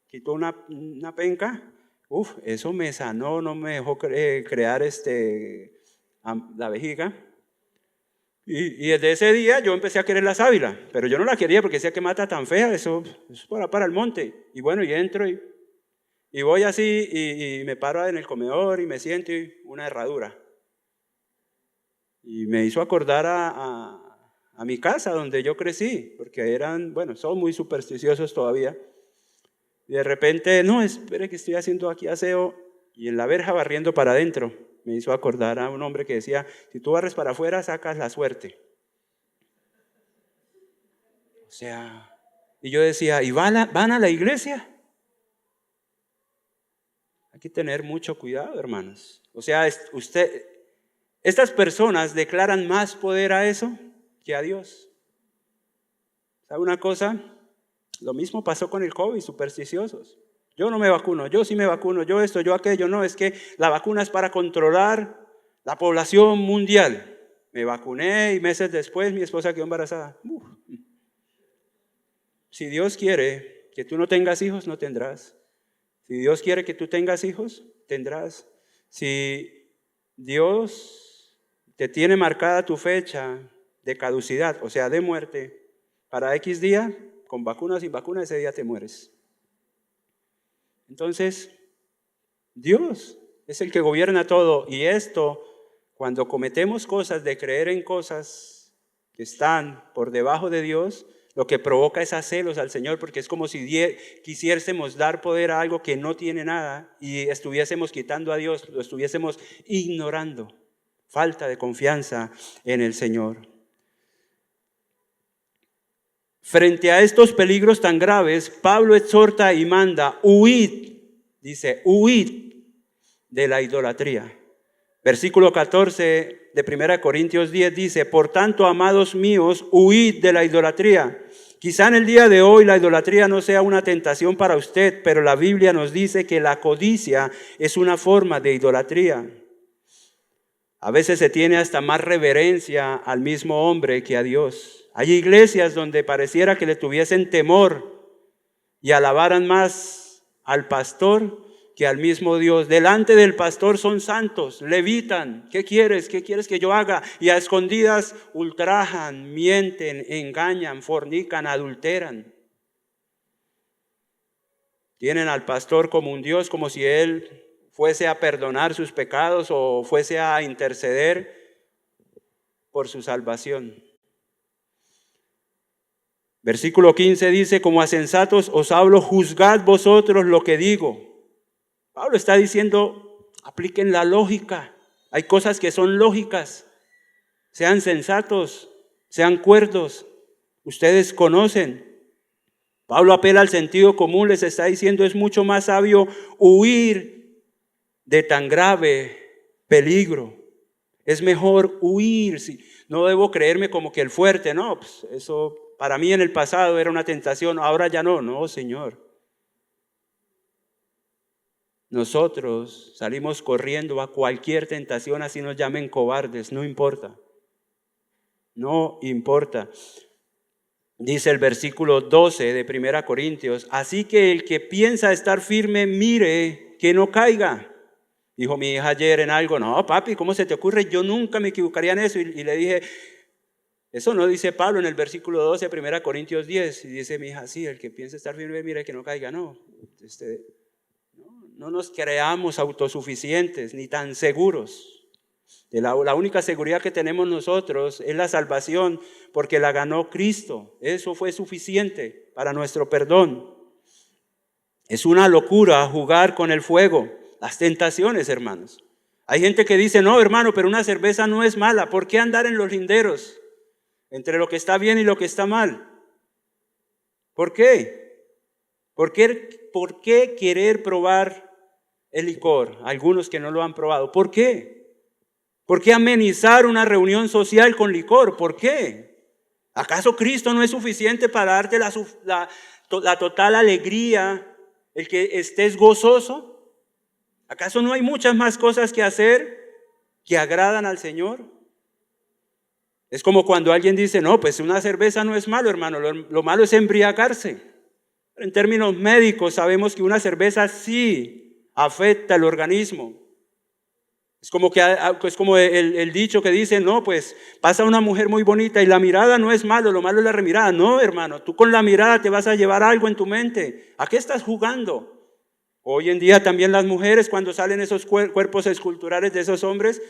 quitó una penca. Eso me sanó, no me dejó crear la vejiga. Y desde ese día yo empecé a querer la sábila, pero yo no la quería porque decía que mata tan fea, eso es para el monte. Y bueno, y entro y voy así y me paro en el comedor y me siento y una herradura. Y me hizo acordar a mi casa donde yo crecí, porque son muy supersticiosos todavía. Y de repente, no, espere que estoy haciendo aquí aseo, y en la verja barriendo para adentro. Me hizo acordar a un hombre que decía, si tú barres para afuera, sacas la suerte. O sea, y yo decía, ¿y van a la iglesia? Hay que tener mucho cuidado, hermanos. O sea, estas personas declaran más poder a eso que a Dios. ¿Sabe una cosa? Lo mismo pasó con el COVID, supersticiosos. Yo no me vacuno, yo sí me vacuno, yo esto, yo aquello. No, es que la vacuna es para controlar la población mundial. Me vacuné y meses después mi esposa quedó embarazada. Si Dios quiere que tú no tengas hijos, no tendrás. Si Dios quiere que tú tengas hijos, tendrás. Si Dios te tiene marcada tu fecha de caducidad, o sea, de muerte, para X día, con vacuna o sin vacuna, ese día te mueres. Entonces, Dios es el que gobierna todo. Y esto, cuando cometemos cosas de creer en cosas que están por debajo de Dios, lo que provoca es a celos al Señor, porque es como si quisiésemos dar poder a algo que no tiene nada y estuviésemos quitando a Dios, lo estuviésemos ignorando. Falta de confianza en el Señor. Frente a estos peligros tan graves, Pablo exhorta y manda, huid, dice, huid de la idolatría. Versículo 14 de 1 Corintios 10 dice, por tanto, amados míos, huid de la idolatría. Quizá en el día de hoy la idolatría no sea una tentación para usted, pero la Biblia nos dice que la codicia es una forma de idolatría. A veces se tiene hasta más reverencia al mismo hombre que a Dios. Hay iglesias donde pareciera que le tuviesen temor y alabaran más al pastor que al mismo Dios. Delante del pastor son santos, levitan. ¿Qué quieres? ¿Qué quieres que yo haga? Y a escondidas ultrajan, mienten, engañan, fornican, adulteran. Tienen al pastor como un Dios, como si él fuese a perdonar sus pecados o fuese a interceder por su salvación. Versículo 15 dice, como a sensatos os hablo, juzgad vosotros lo que digo. Pablo está diciendo, apliquen la lógica. Hay cosas que son lógicas. Sean sensatos, sean cuerdos. Ustedes conocen. Pablo apela al sentido común, les está diciendo, es mucho más sabio huir de tan grave peligro. Es mejor huir. No debo creerme como que el fuerte, no, pues eso para mí en el pasado era una tentación, ahora ya no. No, Señor. Nosotros salimos corriendo a cualquier tentación, así nos llamen cobardes, no importa. No importa. Dice el versículo 12 de 1 Corintios, así que el que piensa estar firme, mire que no caiga. Dijo mi hija ayer en algo, no papi, ¿cómo se te ocurre? Yo nunca me equivocaría en eso. Y le dije, eso no dice Pablo en el versículo 12 de 1 Corintios 10. Y dice mi hija, sí, el que piensa estar firme, mire que no caiga. No, no nos creamos autosuficientes ni tan seguros. La única seguridad que tenemos nosotros es la salvación, porque la ganó Cristo. Eso fue suficiente para nuestro perdón. Es una locura jugar con el fuego, las tentaciones, hermanos. Hay gente que dice, no, hermano, pero una cerveza no es mala. ¿Por qué andar en los linderos entre lo que está bien y lo que está mal? ¿Por qué? ¿Por qué querer probar el licor? Algunos que no lo han probado. ¿Por qué? ¿Por qué amenizar una reunión social con licor? ¿Por qué? ¿Acaso Cristo no es suficiente para darte la total alegría, el que estés gozoso? ¿Acaso no hay muchas más cosas que hacer que agradan al Señor? Es como cuando alguien dice, no, pues una cerveza no es malo, hermano, lo malo es embriagarse. En términos médicos sabemos que una cerveza sí afecta el organismo. Es como el dicho que dice, no, pues pasa una mujer muy bonita y la mirada no es malo, lo malo es la remirada. No, hermano, tú con la mirada te vas a llevar algo en tu mente. ¿A qué estás jugando? Hoy en día también las mujeres, cuando salen esos cuerpos esculturales de esos hombres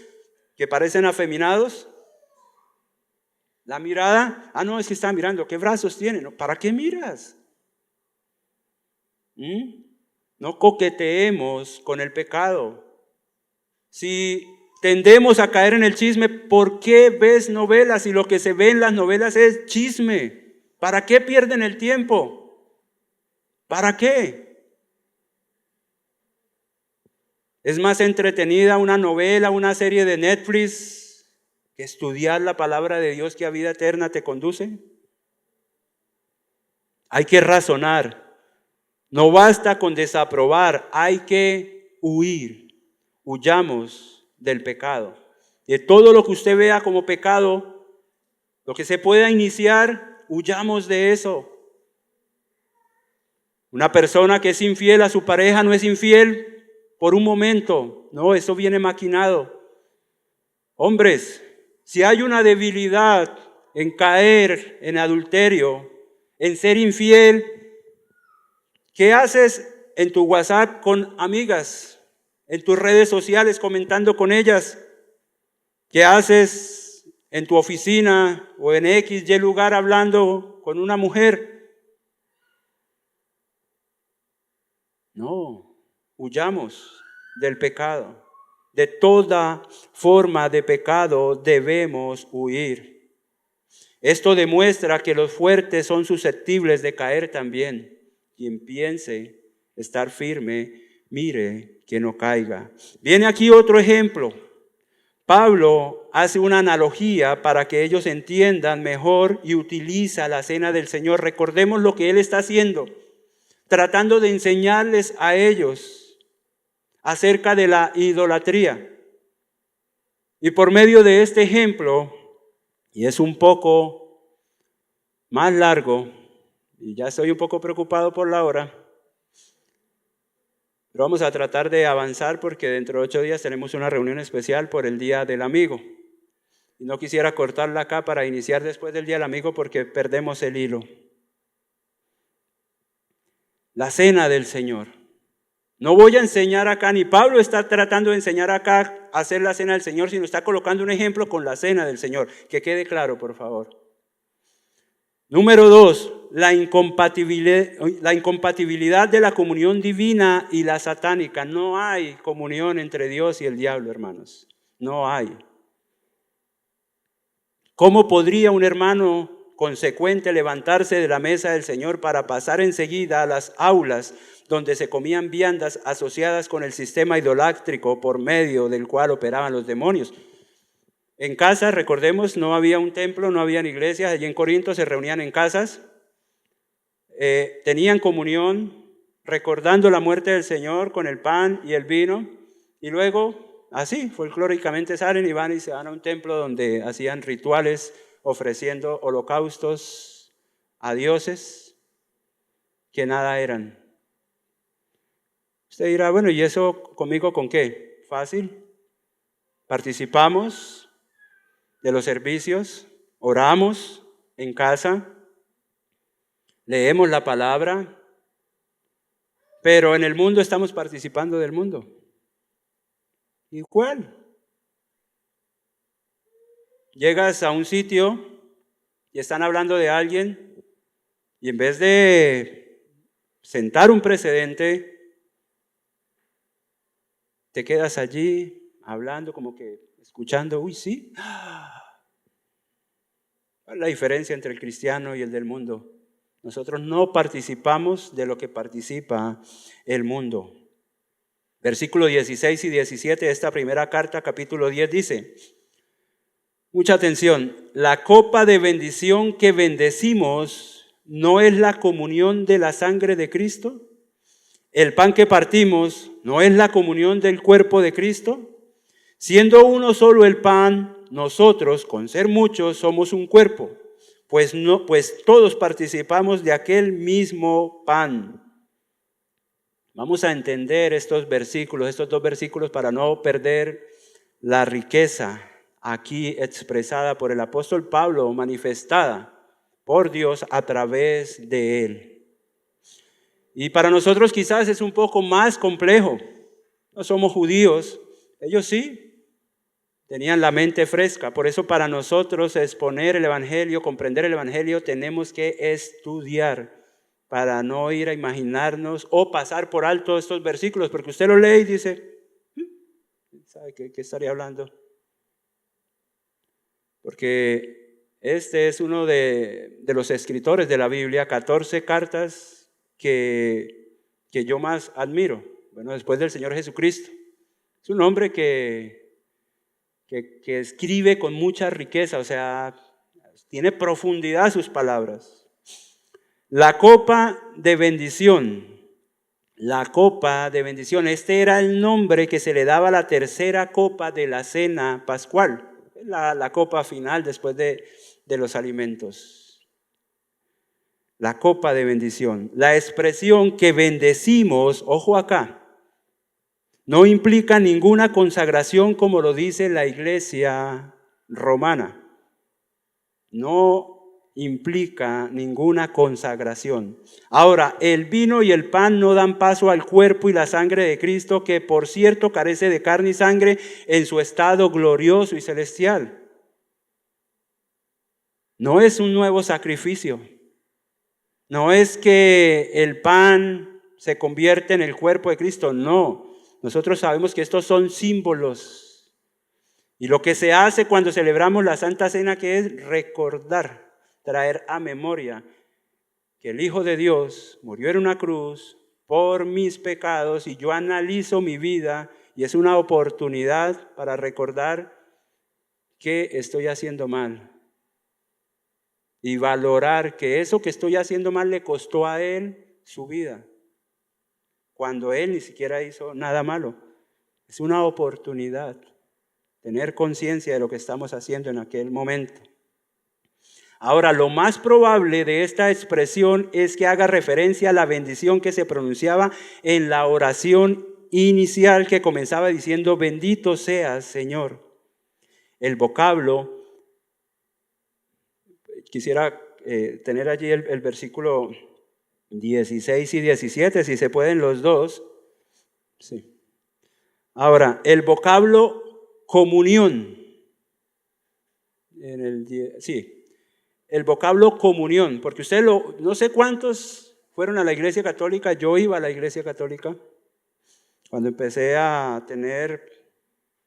que parecen afeminados, la mirada, no, es que está mirando, ¿qué brazos tiene? No, ¿para qué miras? No coqueteemos con el pecado. Si tendemos a caer en el chisme, ¿por qué ves novelas? Y lo que se ve en las novelas es chisme. ¿Para qué pierden el tiempo? ¿Para qué? Es más entretenida una novela, una serie de Netflix, que estudiar la palabra de Dios que a vida eterna te conduce. Hay que razonar. No basta con desaprobar, hay que huir. Huyamos del pecado. De todo lo que usted vea como pecado, lo que se pueda iniciar, huyamos de eso. Una persona que es infiel a su pareja no es infiel por un momento. No, eso viene maquinado. Hombres, si hay una debilidad en caer en adulterio, en ser infiel, ¿qué haces en tu WhatsApp con amigas? En tus redes sociales comentando con ellas. ¿Qué haces en tu oficina o en XY lugar hablando con una mujer? No, huyamos del pecado. De toda forma de pecado debemos huir. Esto demuestra que los fuertes son susceptibles de caer también. Quien piense estar firme, mire que no caiga. Viene aquí otro ejemplo. Pablo hace una analogía para que ellos entiendan mejor y utiliza la cena del Señor. Recordemos lo que él está haciendo, tratando de enseñarles a ellos acerca de la idolatría. Y por medio de este ejemplo, y es un poco más largo, y ya estoy un poco preocupado por la hora, pero vamos a tratar de avanzar porque dentro de 8 días tenemos una reunión especial por el Día del Amigo. Y no quisiera cortarla acá para iniciar después del Día del Amigo porque perdemos el hilo. La cena del Señor. No voy a enseñar acá, ni Pablo está tratando de enseñar acá a hacer la cena del Señor, sino está colocando un ejemplo con la cena del Señor. Que quede claro, por favor. Número 2, la incompatibilidad de la comunión divina y la satánica. No hay comunión entre Dios y el diablo, hermanos. No hay. ¿Cómo podría un hermano consecuente levantarse de la mesa del Señor para pasar enseguida a las aulas donde se comían viandas asociadas con el sistema idolátrico por medio del cual operaban los demonios? En casa, recordemos, no había un templo, no habían iglesias. Allí en Corinto se reunían en casas, tenían comunión, recordando la muerte del Señor con el pan y el vino, y luego, así, folclóricamente salen y van y se van a un templo donde hacían rituales ofreciendo holocaustos a dioses que nada eran. Usted dirá, bueno, ¿y eso conmigo con qué? Fácil. Participamos de los servicios, oramos en casa, leemos la palabra, pero en el mundo estamos participando del mundo. Igual. Llegas a un sitio y están hablando de alguien y en vez de sentar un precedente, te quedas allí hablando como que escuchando, uy, sí. ¿Cuál es la diferencia entre el cristiano y el del mundo? Nosotros no participamos de lo que participa el mundo. Versículos 16 y 17 de esta primera carta, capítulo 10, dice, mucha atención, la copa de bendición que bendecimos no es la comunión de la sangre de Cristo. El pan que partimos no es la comunión del cuerpo de Cristo. Siendo uno solo el pan, nosotros, con ser muchos, somos un cuerpo, pues todos participamos de aquel mismo pan. Vamos a entender estos dos versículos para no perder la riqueza aquí expresada por el apóstol Pablo, manifestada por Dios a través de él. Y para nosotros quizás es un poco más complejo. No somos judíos, ellos sí. Tenían la mente fresca, por eso para nosotros exponer el Evangelio, comprender el Evangelio, tenemos que estudiar para no ir a imaginarnos o pasar por alto estos versículos, porque usted lo lee y dice, ¿sabe qué estaría hablando? Porque este es uno de los escritores de la Biblia, 14 cartas que yo más admiro, bueno, después del Señor Jesucristo. Es un hombre que escribe con mucha riqueza, o sea, tiene profundidad sus palabras. La copa de bendición, este era el nombre que se le daba a la tercera copa de la cena pascual, la copa final después de los alimentos. La copa de bendición, la expresión que bendecimos, ojo acá, no implica ninguna consagración como lo dice la iglesia romana. No implica ninguna consagración. Ahora, el vino y el pan no dan paso al cuerpo y la sangre de Cristo, que por cierto carece de carne y sangre en su estado glorioso y celestial. No es un nuevo sacrificio. No es que el pan se convierte en el cuerpo de Cristo, no. Nosotros sabemos que estos son símbolos. Y lo que se hace cuando celebramos la Santa Cena, que es recordar, traer a memoria que el Hijo de Dios murió en una cruz por mis pecados y yo analizo mi vida y es una oportunidad para recordar qué estoy haciendo mal y valorar que eso que estoy haciendo mal le costó a él su vida, cuando él ni siquiera hizo nada malo. Es una oportunidad tener conciencia de lo que estamos haciendo en aquel momento. Ahora, lo más probable de esta expresión es que haga referencia a la bendición que se pronunciaba en la oración inicial, que comenzaba diciendo: bendito seas, Señor. El vocablo, quisiera tener allí el versículo 16 y 17, si se pueden los dos. Sí. Ahora, el vocablo comunión. El vocablo comunión, porque no sé cuántos fueron a la iglesia católica. Yo iba a la iglesia católica cuando empecé a tener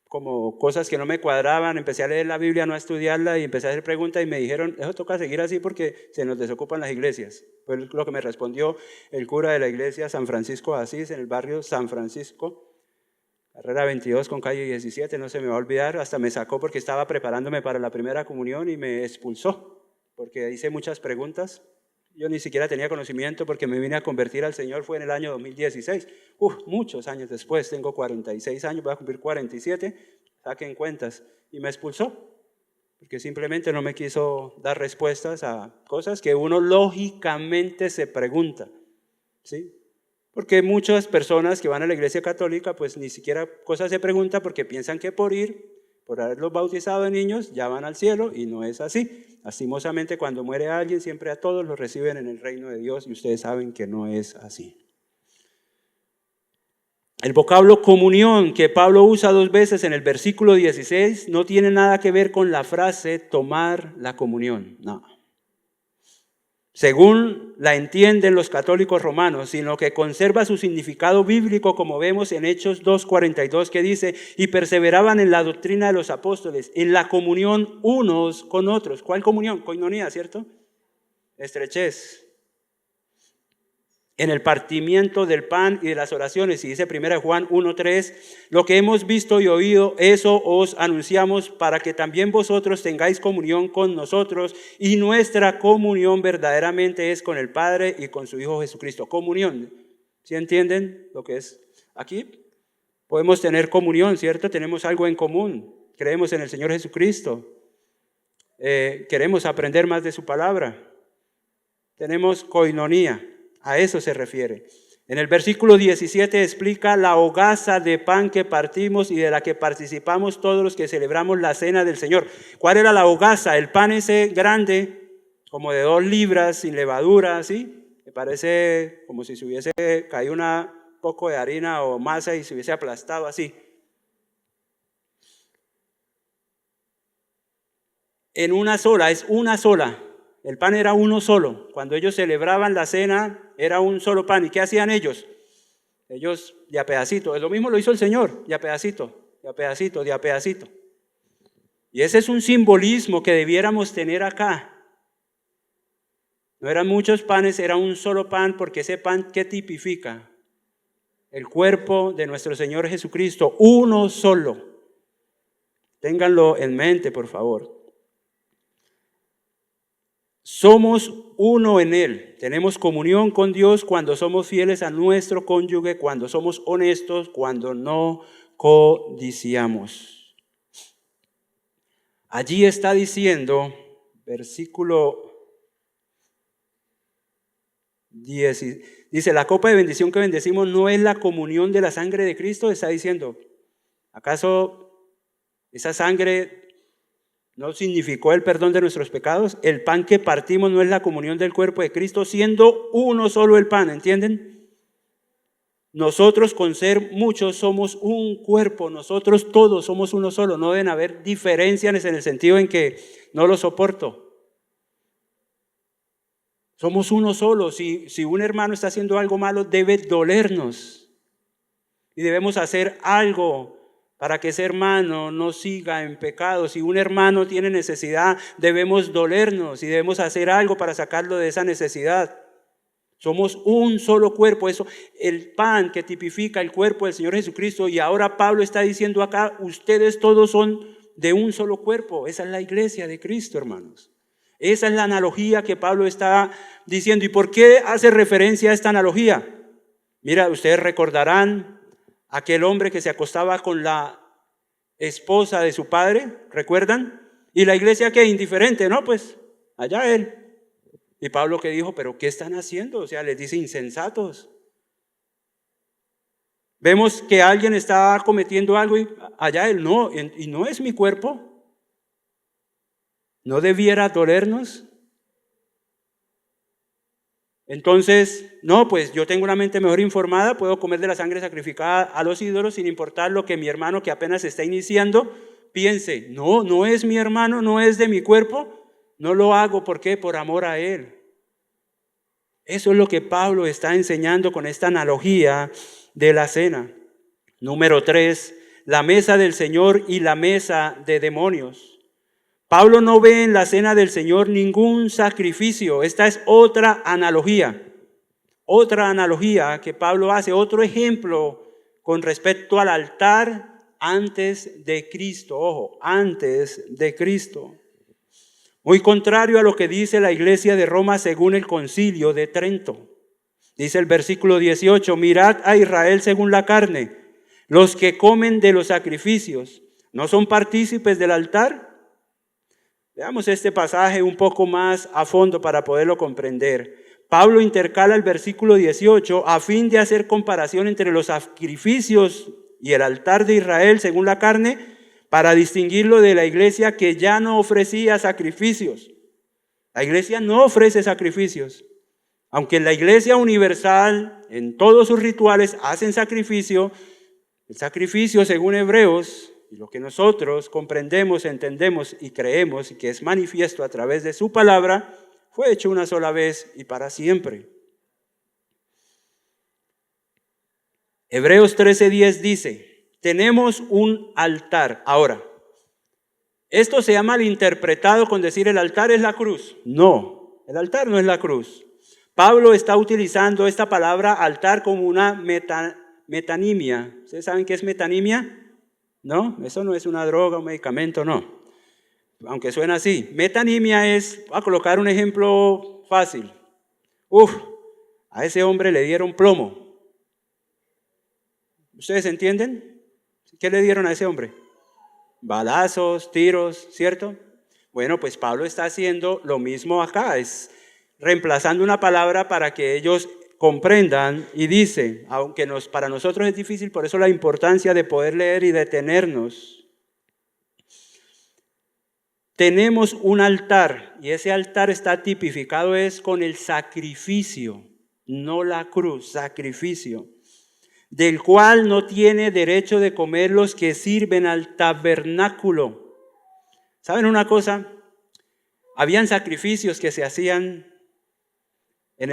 como cosas que no me cuadraban, empecé a leer la Biblia, no a estudiarla, y empecé a hacer preguntas y me dijeron: eso toca seguir así porque se nos desocupan las iglesias. Fue lo que me respondió el cura de la iglesia San Francisco de Asís, en el barrio San Francisco, carrera 22 con calle 17, no se me va a olvidar. Hasta me sacó porque estaba preparándome para la primera comunión y me expulsó porque hice muchas preguntas. Yo ni siquiera tenía conocimiento porque me vine a convertir al Señor, fue en el año 2016. Muchos años después, tengo 46 años, voy a cumplir 47, saquen cuentas. Y me expulsó porque simplemente no me quiso dar respuestas a cosas que uno lógicamente se pregunta, ¿sí? Porque muchas personas que van a la iglesia católica pues ni siquiera cosas se preguntan, porque piensan que por haberlos bautizado de niños ya van al cielo, y no es así. Lastimosamente, cuando muere alguien, siempre a todos los reciben en el reino de Dios, y ustedes saben que no es así. El vocablo comunión que Pablo usa 2 veces en el versículo 16 no tiene nada que ver con la frase tomar la comunión, no, según la entienden los católicos romanos, sino que conserva su significado bíblico, como vemos en Hechos 2:42, que dice: y perseveraban en la doctrina de los apóstoles, en la comunión unos con otros. ¿Cuál comunión? Koinonía, ¿cierto? Estrechez. En el partimiento del pan y de las oraciones. Y dice 1 Juan 1:3, lo que hemos visto y oído, eso os anunciamos, para que también vosotros tengáis comunión con nosotros, y nuestra comunión verdaderamente es con el Padre y con su Hijo Jesucristo. Comunión, ¿sí entienden lo que es? Aquí podemos tener comunión, ¿cierto? Tenemos algo en común, creemos en el Señor Jesucristo, queremos aprender más de su palabra, tenemos koinonía. A eso se refiere. En el versículo 17 explica la hogaza de pan que partimos y de la que participamos todos los que celebramos la cena del Señor. ¿Cuál era la hogaza? El pan ese grande, como de 2 libras, sin levadura, ¿sí? Me parece como si se hubiese caído un poco de harina o masa y se hubiese aplastado así. En una sola, es una sola. El pan era uno solo. Cuando ellos celebraban la cena, era un solo pan. ¿Y qué hacían ellos? Ellos de a pedacito. Lo mismo lo hizo el Señor, de a pedacito, de a pedacito, de a pedacito. Y ese es un simbolismo que debiéramos tener acá. No eran muchos panes, era un solo pan, porque ese pan, ¿qué tipifica? El cuerpo de nuestro Señor Jesucristo, uno solo. Ténganlo en mente, por favor. Somos uno en Él. Tenemos comunión con Dios cuando somos fieles a nuestro cónyuge, cuando somos honestos, cuando no codiciamos. Allí está diciendo, versículo 10, dice: la copa de bendición que bendecimos no es la comunión de la sangre de Cristo. Está diciendo, ¿acaso esa sangre no significó el perdón de nuestros pecados? El pan que partimos no es la comunión del cuerpo de Cristo, siendo uno solo el pan, ¿entienden? Nosotros, con ser muchos, somos un cuerpo. Nosotros todos somos uno solo. No deben haber diferencias en el sentido en que no lo soporto. Somos uno solo. Si un hermano está haciendo algo malo, debe dolernos. Y debemos hacer algo para que ese hermano no siga en pecado. Si un hermano tiene necesidad, debemos dolernos y debemos hacer algo para sacarlo de esa necesidad. Somos un solo cuerpo. Eso, el pan que tipifica el cuerpo del Señor Jesucristo. Y ahora Pablo está diciendo acá: ustedes todos son de un solo cuerpo. Esa es la iglesia de Cristo, hermanos. Esa es la analogía que Pablo está diciendo. ¿Y por qué hace referencia a esta analogía? Mira, ustedes recordarán aquel hombre que se acostaba con la esposa de su padre, ¿recuerdan? Y la iglesia, ¿qué? Indiferente, ¿no? Pues allá él. Y Pablo que dijo, ¿pero qué están haciendo? O sea, les dice insensatos. Vemos que alguien está cometiendo algo y allá él no, y no es mi cuerpo. ¿No debiera dolernos? Entonces, no, pues yo tengo una mente mejor informada, puedo comer de la sangre sacrificada a los ídolos sin importar lo que mi hermano que apenas está iniciando piense. No, no es mi hermano, no es de mi cuerpo, no lo hago, ¿por qué? Por amor a él. Eso es lo que Pablo está enseñando con esta analogía de la cena. Número 3, la mesa del Señor y la mesa de demonios. Pablo no ve en la cena del Señor ningún sacrificio. Esta es otra analogía que Pablo hace, otro ejemplo con respecto al altar antes de Cristo. Ojo, antes de Cristo. Muy contrario a lo que dice la iglesia de Roma según el concilio de Trento. Dice el versículo 18, mirad a Israel según la carne. Los que comen de los sacrificios, ¿no son partícipes del altar? Veamos este pasaje un poco más a fondo para poderlo comprender. Pablo intercala el versículo 18 a fin de hacer comparación entre los sacrificios y el altar de Israel según la carne, para distinguirlo de la iglesia que ya no ofrecía sacrificios. La iglesia no ofrece sacrificios. Aunque en la iglesia universal, en todos sus rituales, hacen sacrificio, el sacrificio según Hebreos, y lo que nosotros comprendemos, entendemos y creemos y que es manifiesto a través de su palabra, fue hecho una sola vez y para siempre. Hebreos 13:10 dice, tenemos un altar. Ahora, esto se ha malinterpretado con decir el altar es la cruz. No, el altar no es la cruz. Pablo está utilizando esta palabra altar como una metanimia. ¿Ustedes saben qué es metanimia? No, eso no es una droga, un medicamento, no. Aunque suena así. Metanimia es, voy a colocar un ejemplo fácil. A ese hombre le dieron plomo. ¿Ustedes entienden? ¿Qué le dieron a ese hombre? Balazos, tiros, ¿cierto? Bueno, pues Pablo está haciendo lo mismo acá, es reemplazando una palabra para que ellos comprendan y dice, aunque para nosotros es difícil, por eso la importancia de poder leer y detenernos. Tenemos un altar y ese altar está tipificado es con el sacrificio, no la cruz, sacrificio, del cual no tiene derecho de comer los que sirven al tabernáculo. ¿Saben una cosa? Habían sacrificios que se hacían en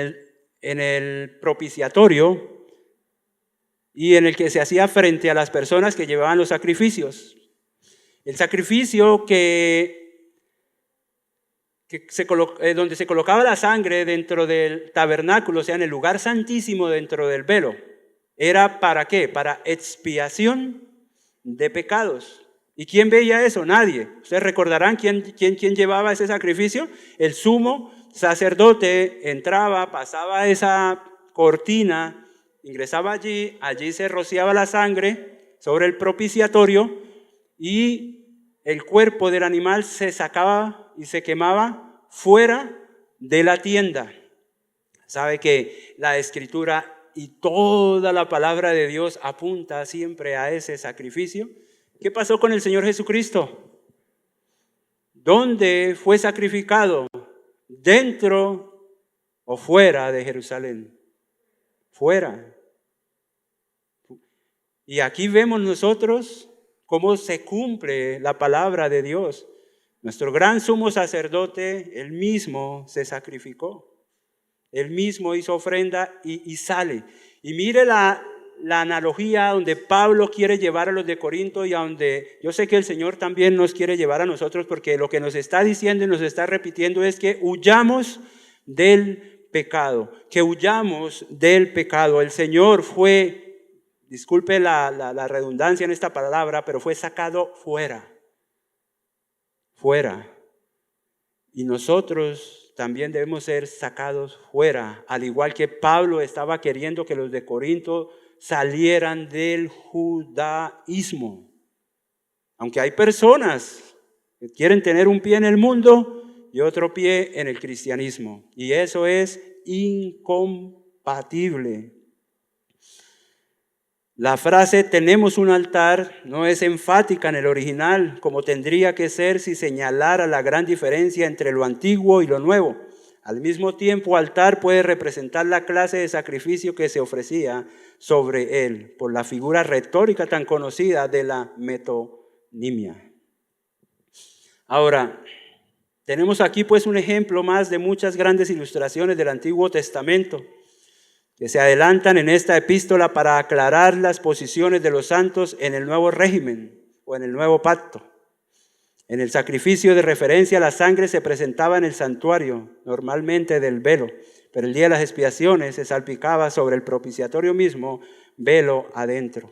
el propiciatorio y en el que se hacía frente a las personas que llevaban los sacrificios. El sacrificio donde se colocaba la sangre dentro del tabernáculo, o sea, en el lugar santísimo dentro del velo, ¿era para qué? Para expiación de pecados. ¿Y quién veía eso? Nadie. Ustedes recordarán quién llevaba ese sacrificio. El sumo sacerdote entraba, pasaba esa cortina, ingresaba allí se rociaba la sangre sobre el propiciatorio y el cuerpo del animal se sacaba y se quemaba fuera de la tienda. Sabe que la Escritura y toda la palabra de Dios apunta siempre a ese sacrificio. ¿Qué pasó con el Señor Jesucristo? ¿Dónde fue sacrificado? ¿Dentro o fuera de Jerusalén? Fuera. Y aquí vemos nosotros cómo se cumple la palabra de Dios. Nuestro gran sumo sacerdote, él mismo se sacrificó. Él mismo hizo ofrenda y sale. Y mire la analogía donde Pablo quiere llevar a los de Corinto y a donde yo sé que el Señor también nos quiere llevar a nosotros, porque lo que nos está diciendo y nos está repitiendo es que huyamos del pecado, que huyamos del pecado. El Señor fue, disculpe la redundancia en esta palabra, pero fue sacado fuera. fuera. Y nosotros también debemos ser sacados fuera, al igual que Pablo estaba queriendo que los de Corinto salieran del judaísmo. Aunque hay personas que quieren tener un pie en el mundo y otro pie en el cristianismo, y eso es incompatible. La frase "tenemos un altar" no es enfática en el original, como tendría que ser si señalara la gran diferencia entre lo antiguo y lo nuevo. Al mismo tiempo, altar puede representar la clase de sacrificio que se ofrecía sobre él, por la figura retórica tan conocida de la metonimia. Ahora, tenemos aquí pues un ejemplo más de muchas grandes ilustraciones del Antiguo Testamento que se adelantan en esta epístola para aclarar las posiciones de los santos en el nuevo régimen o en el nuevo pacto. En el sacrificio de referencia, la sangre se presentaba en el santuario, normalmente del velo, pero el día de las expiaciones se salpicaba sobre el propiciatorio mismo, velo adentro.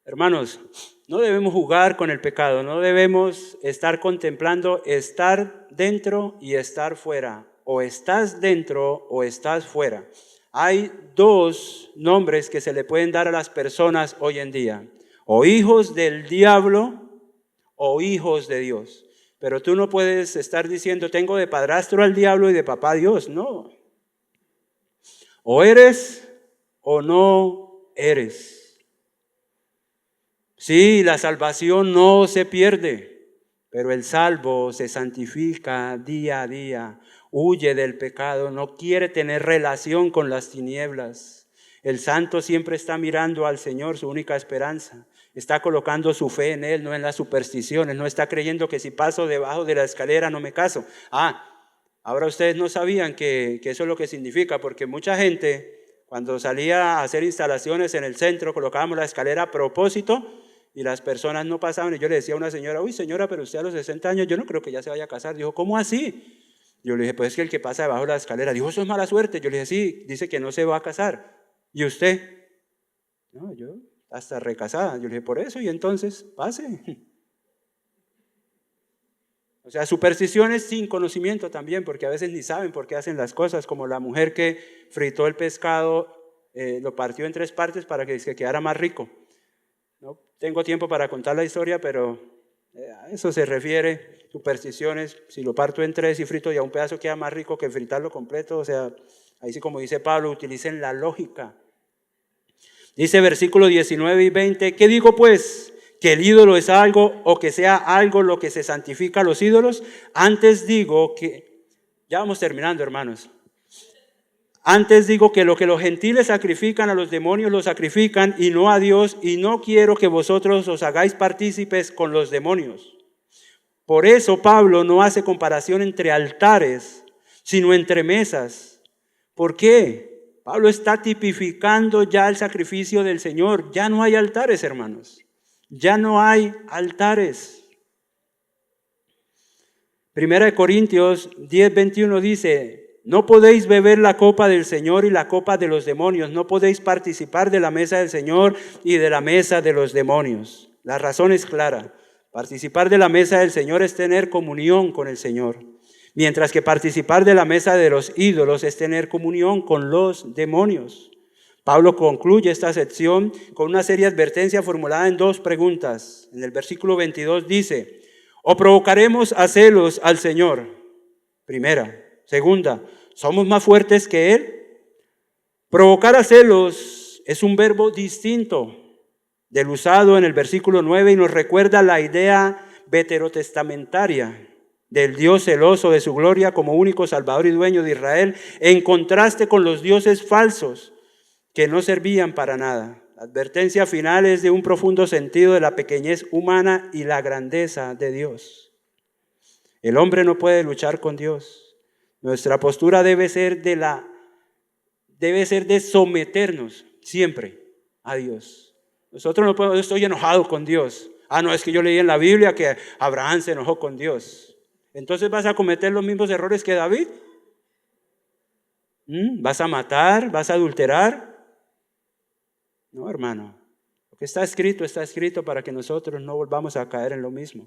Hermanos, no debemos jugar con el pecado, no debemos estar contemplando estar dentro y estar fuera. O estás dentro o estás fuera. Hay dos nombres que se le pueden dar a las personas hoy en día: o hijos del diablo o hijos de Dios. Pero tú no puedes estar diciendo tengo de padrastro al diablo y de papá a Dios. No. O eres o no eres. Sí, la salvación no se pierde, pero el salvo se santifica día a día. Huye del pecado, no quiere tener relación con las tinieblas. El santo siempre está mirando al Señor, su única esperanza. Está colocando su fe en Él, no en las supersticiones. No está creyendo que si paso debajo de la escalera no me caso. Ahora ustedes no sabían que eso es lo que significa, porque mucha gente cuando salía a hacer instalaciones en el centro colocábamos la escalera a propósito y las personas no pasaban. Y yo le decía a una señora: uy señora, pero usted a los 60 años yo no creo que ya se vaya a casar. Dijo: ¿cómo así? Yo le dije: pues es que el que pasa debajo de la escalera. Dijo: eso es mala suerte. Yo le dije: sí, dice que no se va a casar. ¿Y usted? No, yo hasta recasada. Yo le dije: por eso, y entonces, pase. O sea, supersticiones sin conocimiento también, porque a veces ni saben por qué hacen las cosas, como la mujer que fritó el pescado, lo partió en 3 partes para que quedara más rico. No tengo tiempo para contar la historia, pero a eso se refiere. Supersticiones: si lo parto en 3 y frito ya un pedazo queda más rico que fritarlo completo. O sea, ahí sí, como dice Pablo, utilicen la lógica. Dice versículos 19 y 20: ¿qué digo pues? ¿Que el ídolo es algo o que sea algo lo que se santifica a los ídolos? Antes digo que, ya vamos terminando, hermanos. Antes digo que lo que los gentiles sacrifican a los demonios lo sacrifican y no a Dios, y no quiero que vosotros os hagáis partícipes con los demonios. Por eso Pablo no hace comparación entre altares, sino entre mesas. ¿Por qué? Pablo está tipificando ya el sacrificio del Señor. Ya no hay altares, hermanos. Ya no hay altares. Primera de Corintios 10:21 dice: no podéis beber la copa del Señor y la copa de los demonios. No podéis participar de la mesa del Señor y de la mesa de los demonios. La razón es clara. Participar de la mesa del Señor es tener comunión con el Señor, mientras que participar de la mesa de los ídolos es tener comunión con los demonios. Pablo concluye esta sección con una seria advertencia formulada en 2 preguntas. En el versículo 22 dice: ¿o provocaremos a celos al Señor? Primera. Segunda, ¿somos más fuertes que Él? Provocar a celos es un verbo distinto del usado en el versículo 9 y nos recuerda la idea veterotestamentaria del Dios celoso de su gloria como único Salvador y dueño de Israel, en contraste con los dioses falsos que no servían para nada. La advertencia final es de un profundo sentido de la pequeñez humana y la grandeza de Dios. El hombre no puede luchar con Dios. Nuestra postura debe ser de someternos siempre a Dios. Nosotros no podemos: estoy enojado con Dios. No, es que yo leí en la Biblia que Abraham se enojó con Dios. Entonces vas a cometer los mismos errores que David. ¿Vas a matar? ¿Vas a adulterar? No, hermano. Lo que está escrito para que nosotros no volvamos a caer en lo mismo.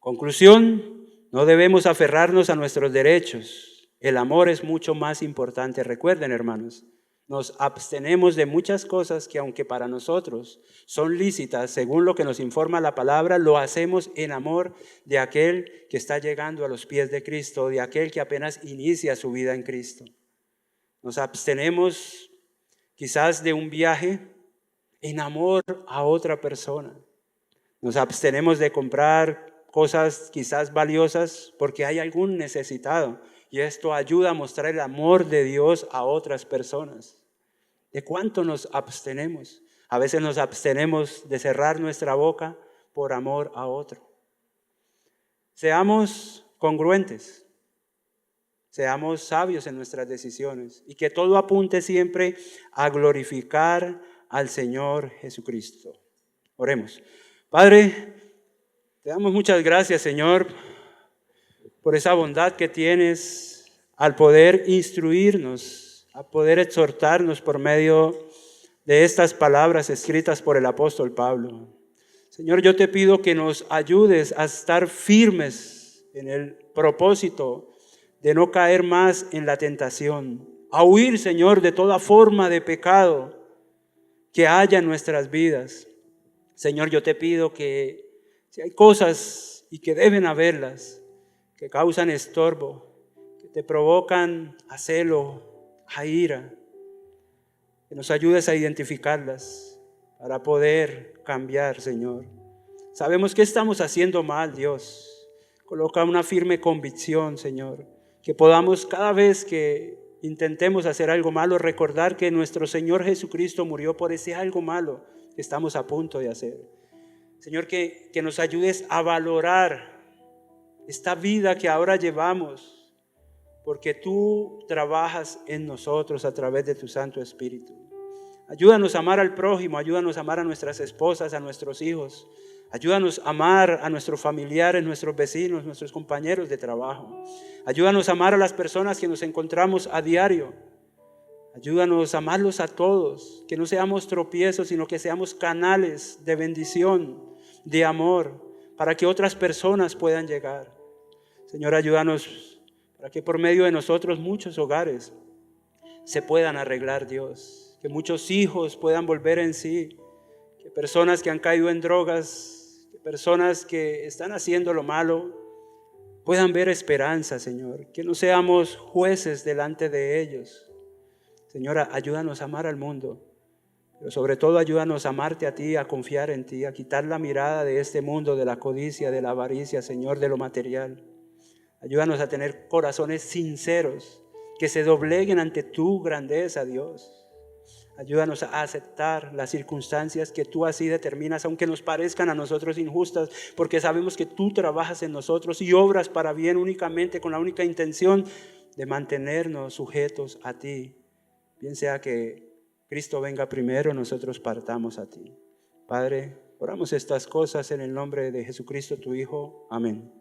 Conclusión, no debemos aferrarnos a nuestros derechos. El amor es mucho más importante. Recuerden, hermanos, nos abstenemos de muchas cosas que aunque para nosotros son lícitas, según lo que nos informa la palabra, lo hacemos en amor de aquel que está llegando a los pies de Cristo, de aquel que apenas inicia su vida en Cristo. Nos abstenemos quizás de un viaje en amor a otra persona. Nos abstenemos de comprar cosas quizás valiosas porque hay algún necesitado. Y esto ayuda a mostrar el amor de Dios a otras personas. ¿De cuánto nos abstenemos? A veces nos abstenemos de cerrar nuestra boca por amor a otro. Seamos congruentes. Seamos sabios en nuestras decisiones. Y que todo apunte siempre a glorificar al Señor Jesucristo. Oremos. Padre, te damos muchas gracias, Señor, por esa bondad que tienes al poder instruirnos, a poder exhortarnos por medio de estas palabras escritas por el apóstol Pablo. Señor, yo te pido que nos ayudes a estar firmes en el propósito de no caer más en la tentación, a huir, Señor, de toda forma de pecado que haya en nuestras vidas. Señor, yo te pido que si hay cosas y que deben haberlas, que causan estorbo, que te provocan a celo, a ira, que nos ayudes a identificarlas para poder cambiar, Señor. Sabemos que estamos haciendo mal, Dios. Coloca una firme convicción, Señor, que podamos cada vez que intentemos hacer algo malo, recordar que nuestro Señor Jesucristo murió por ese algo malo que estamos a punto de hacer. Señor, que nos ayudes a valorar esta vida que ahora llevamos, porque tú trabajas en nosotros a través de tu Santo Espíritu. Ayúdanos a amar al prójimo, ayúdanos a amar a nuestras esposas, a nuestros hijos. Ayúdanos a amar a nuestros familiares, nuestros vecinos, nuestros compañeros de trabajo. Ayúdanos a amar a las personas que nos encontramos a diario. Ayúdanos a amarlos a todos, que no seamos tropiezos, sino que seamos canales de bendición, de amor, para que otras personas puedan llegar. Señor, ayúdanos para que por medio de nosotros muchos hogares se puedan arreglar, Dios. Que muchos hijos puedan volver en sí. Que personas que han caído en drogas, que personas que están haciendo lo malo, puedan ver esperanza, Señor. Que no seamos jueces delante de ellos. Señora, ayúdanos a amar al mundo, pero sobre todo ayúdanos a amarte a ti, a confiar en ti, a quitar la mirada de este mundo, de la codicia, de la avaricia, Señor, de lo material. Ayúdanos a tener corazones sinceros, que se dobleguen ante tu grandeza, Dios. Ayúdanos a aceptar las circunstancias que tú así determinas, aunque nos parezcan a nosotros injustas, porque sabemos que tú trabajas en nosotros y obras para bien únicamente con la única intención de mantenernos sujetos a ti. Bien sea que Cristo venga primero, nosotros partamos a ti. Padre, oramos estas cosas en el nombre de Jesucristo, tu Hijo. Amén.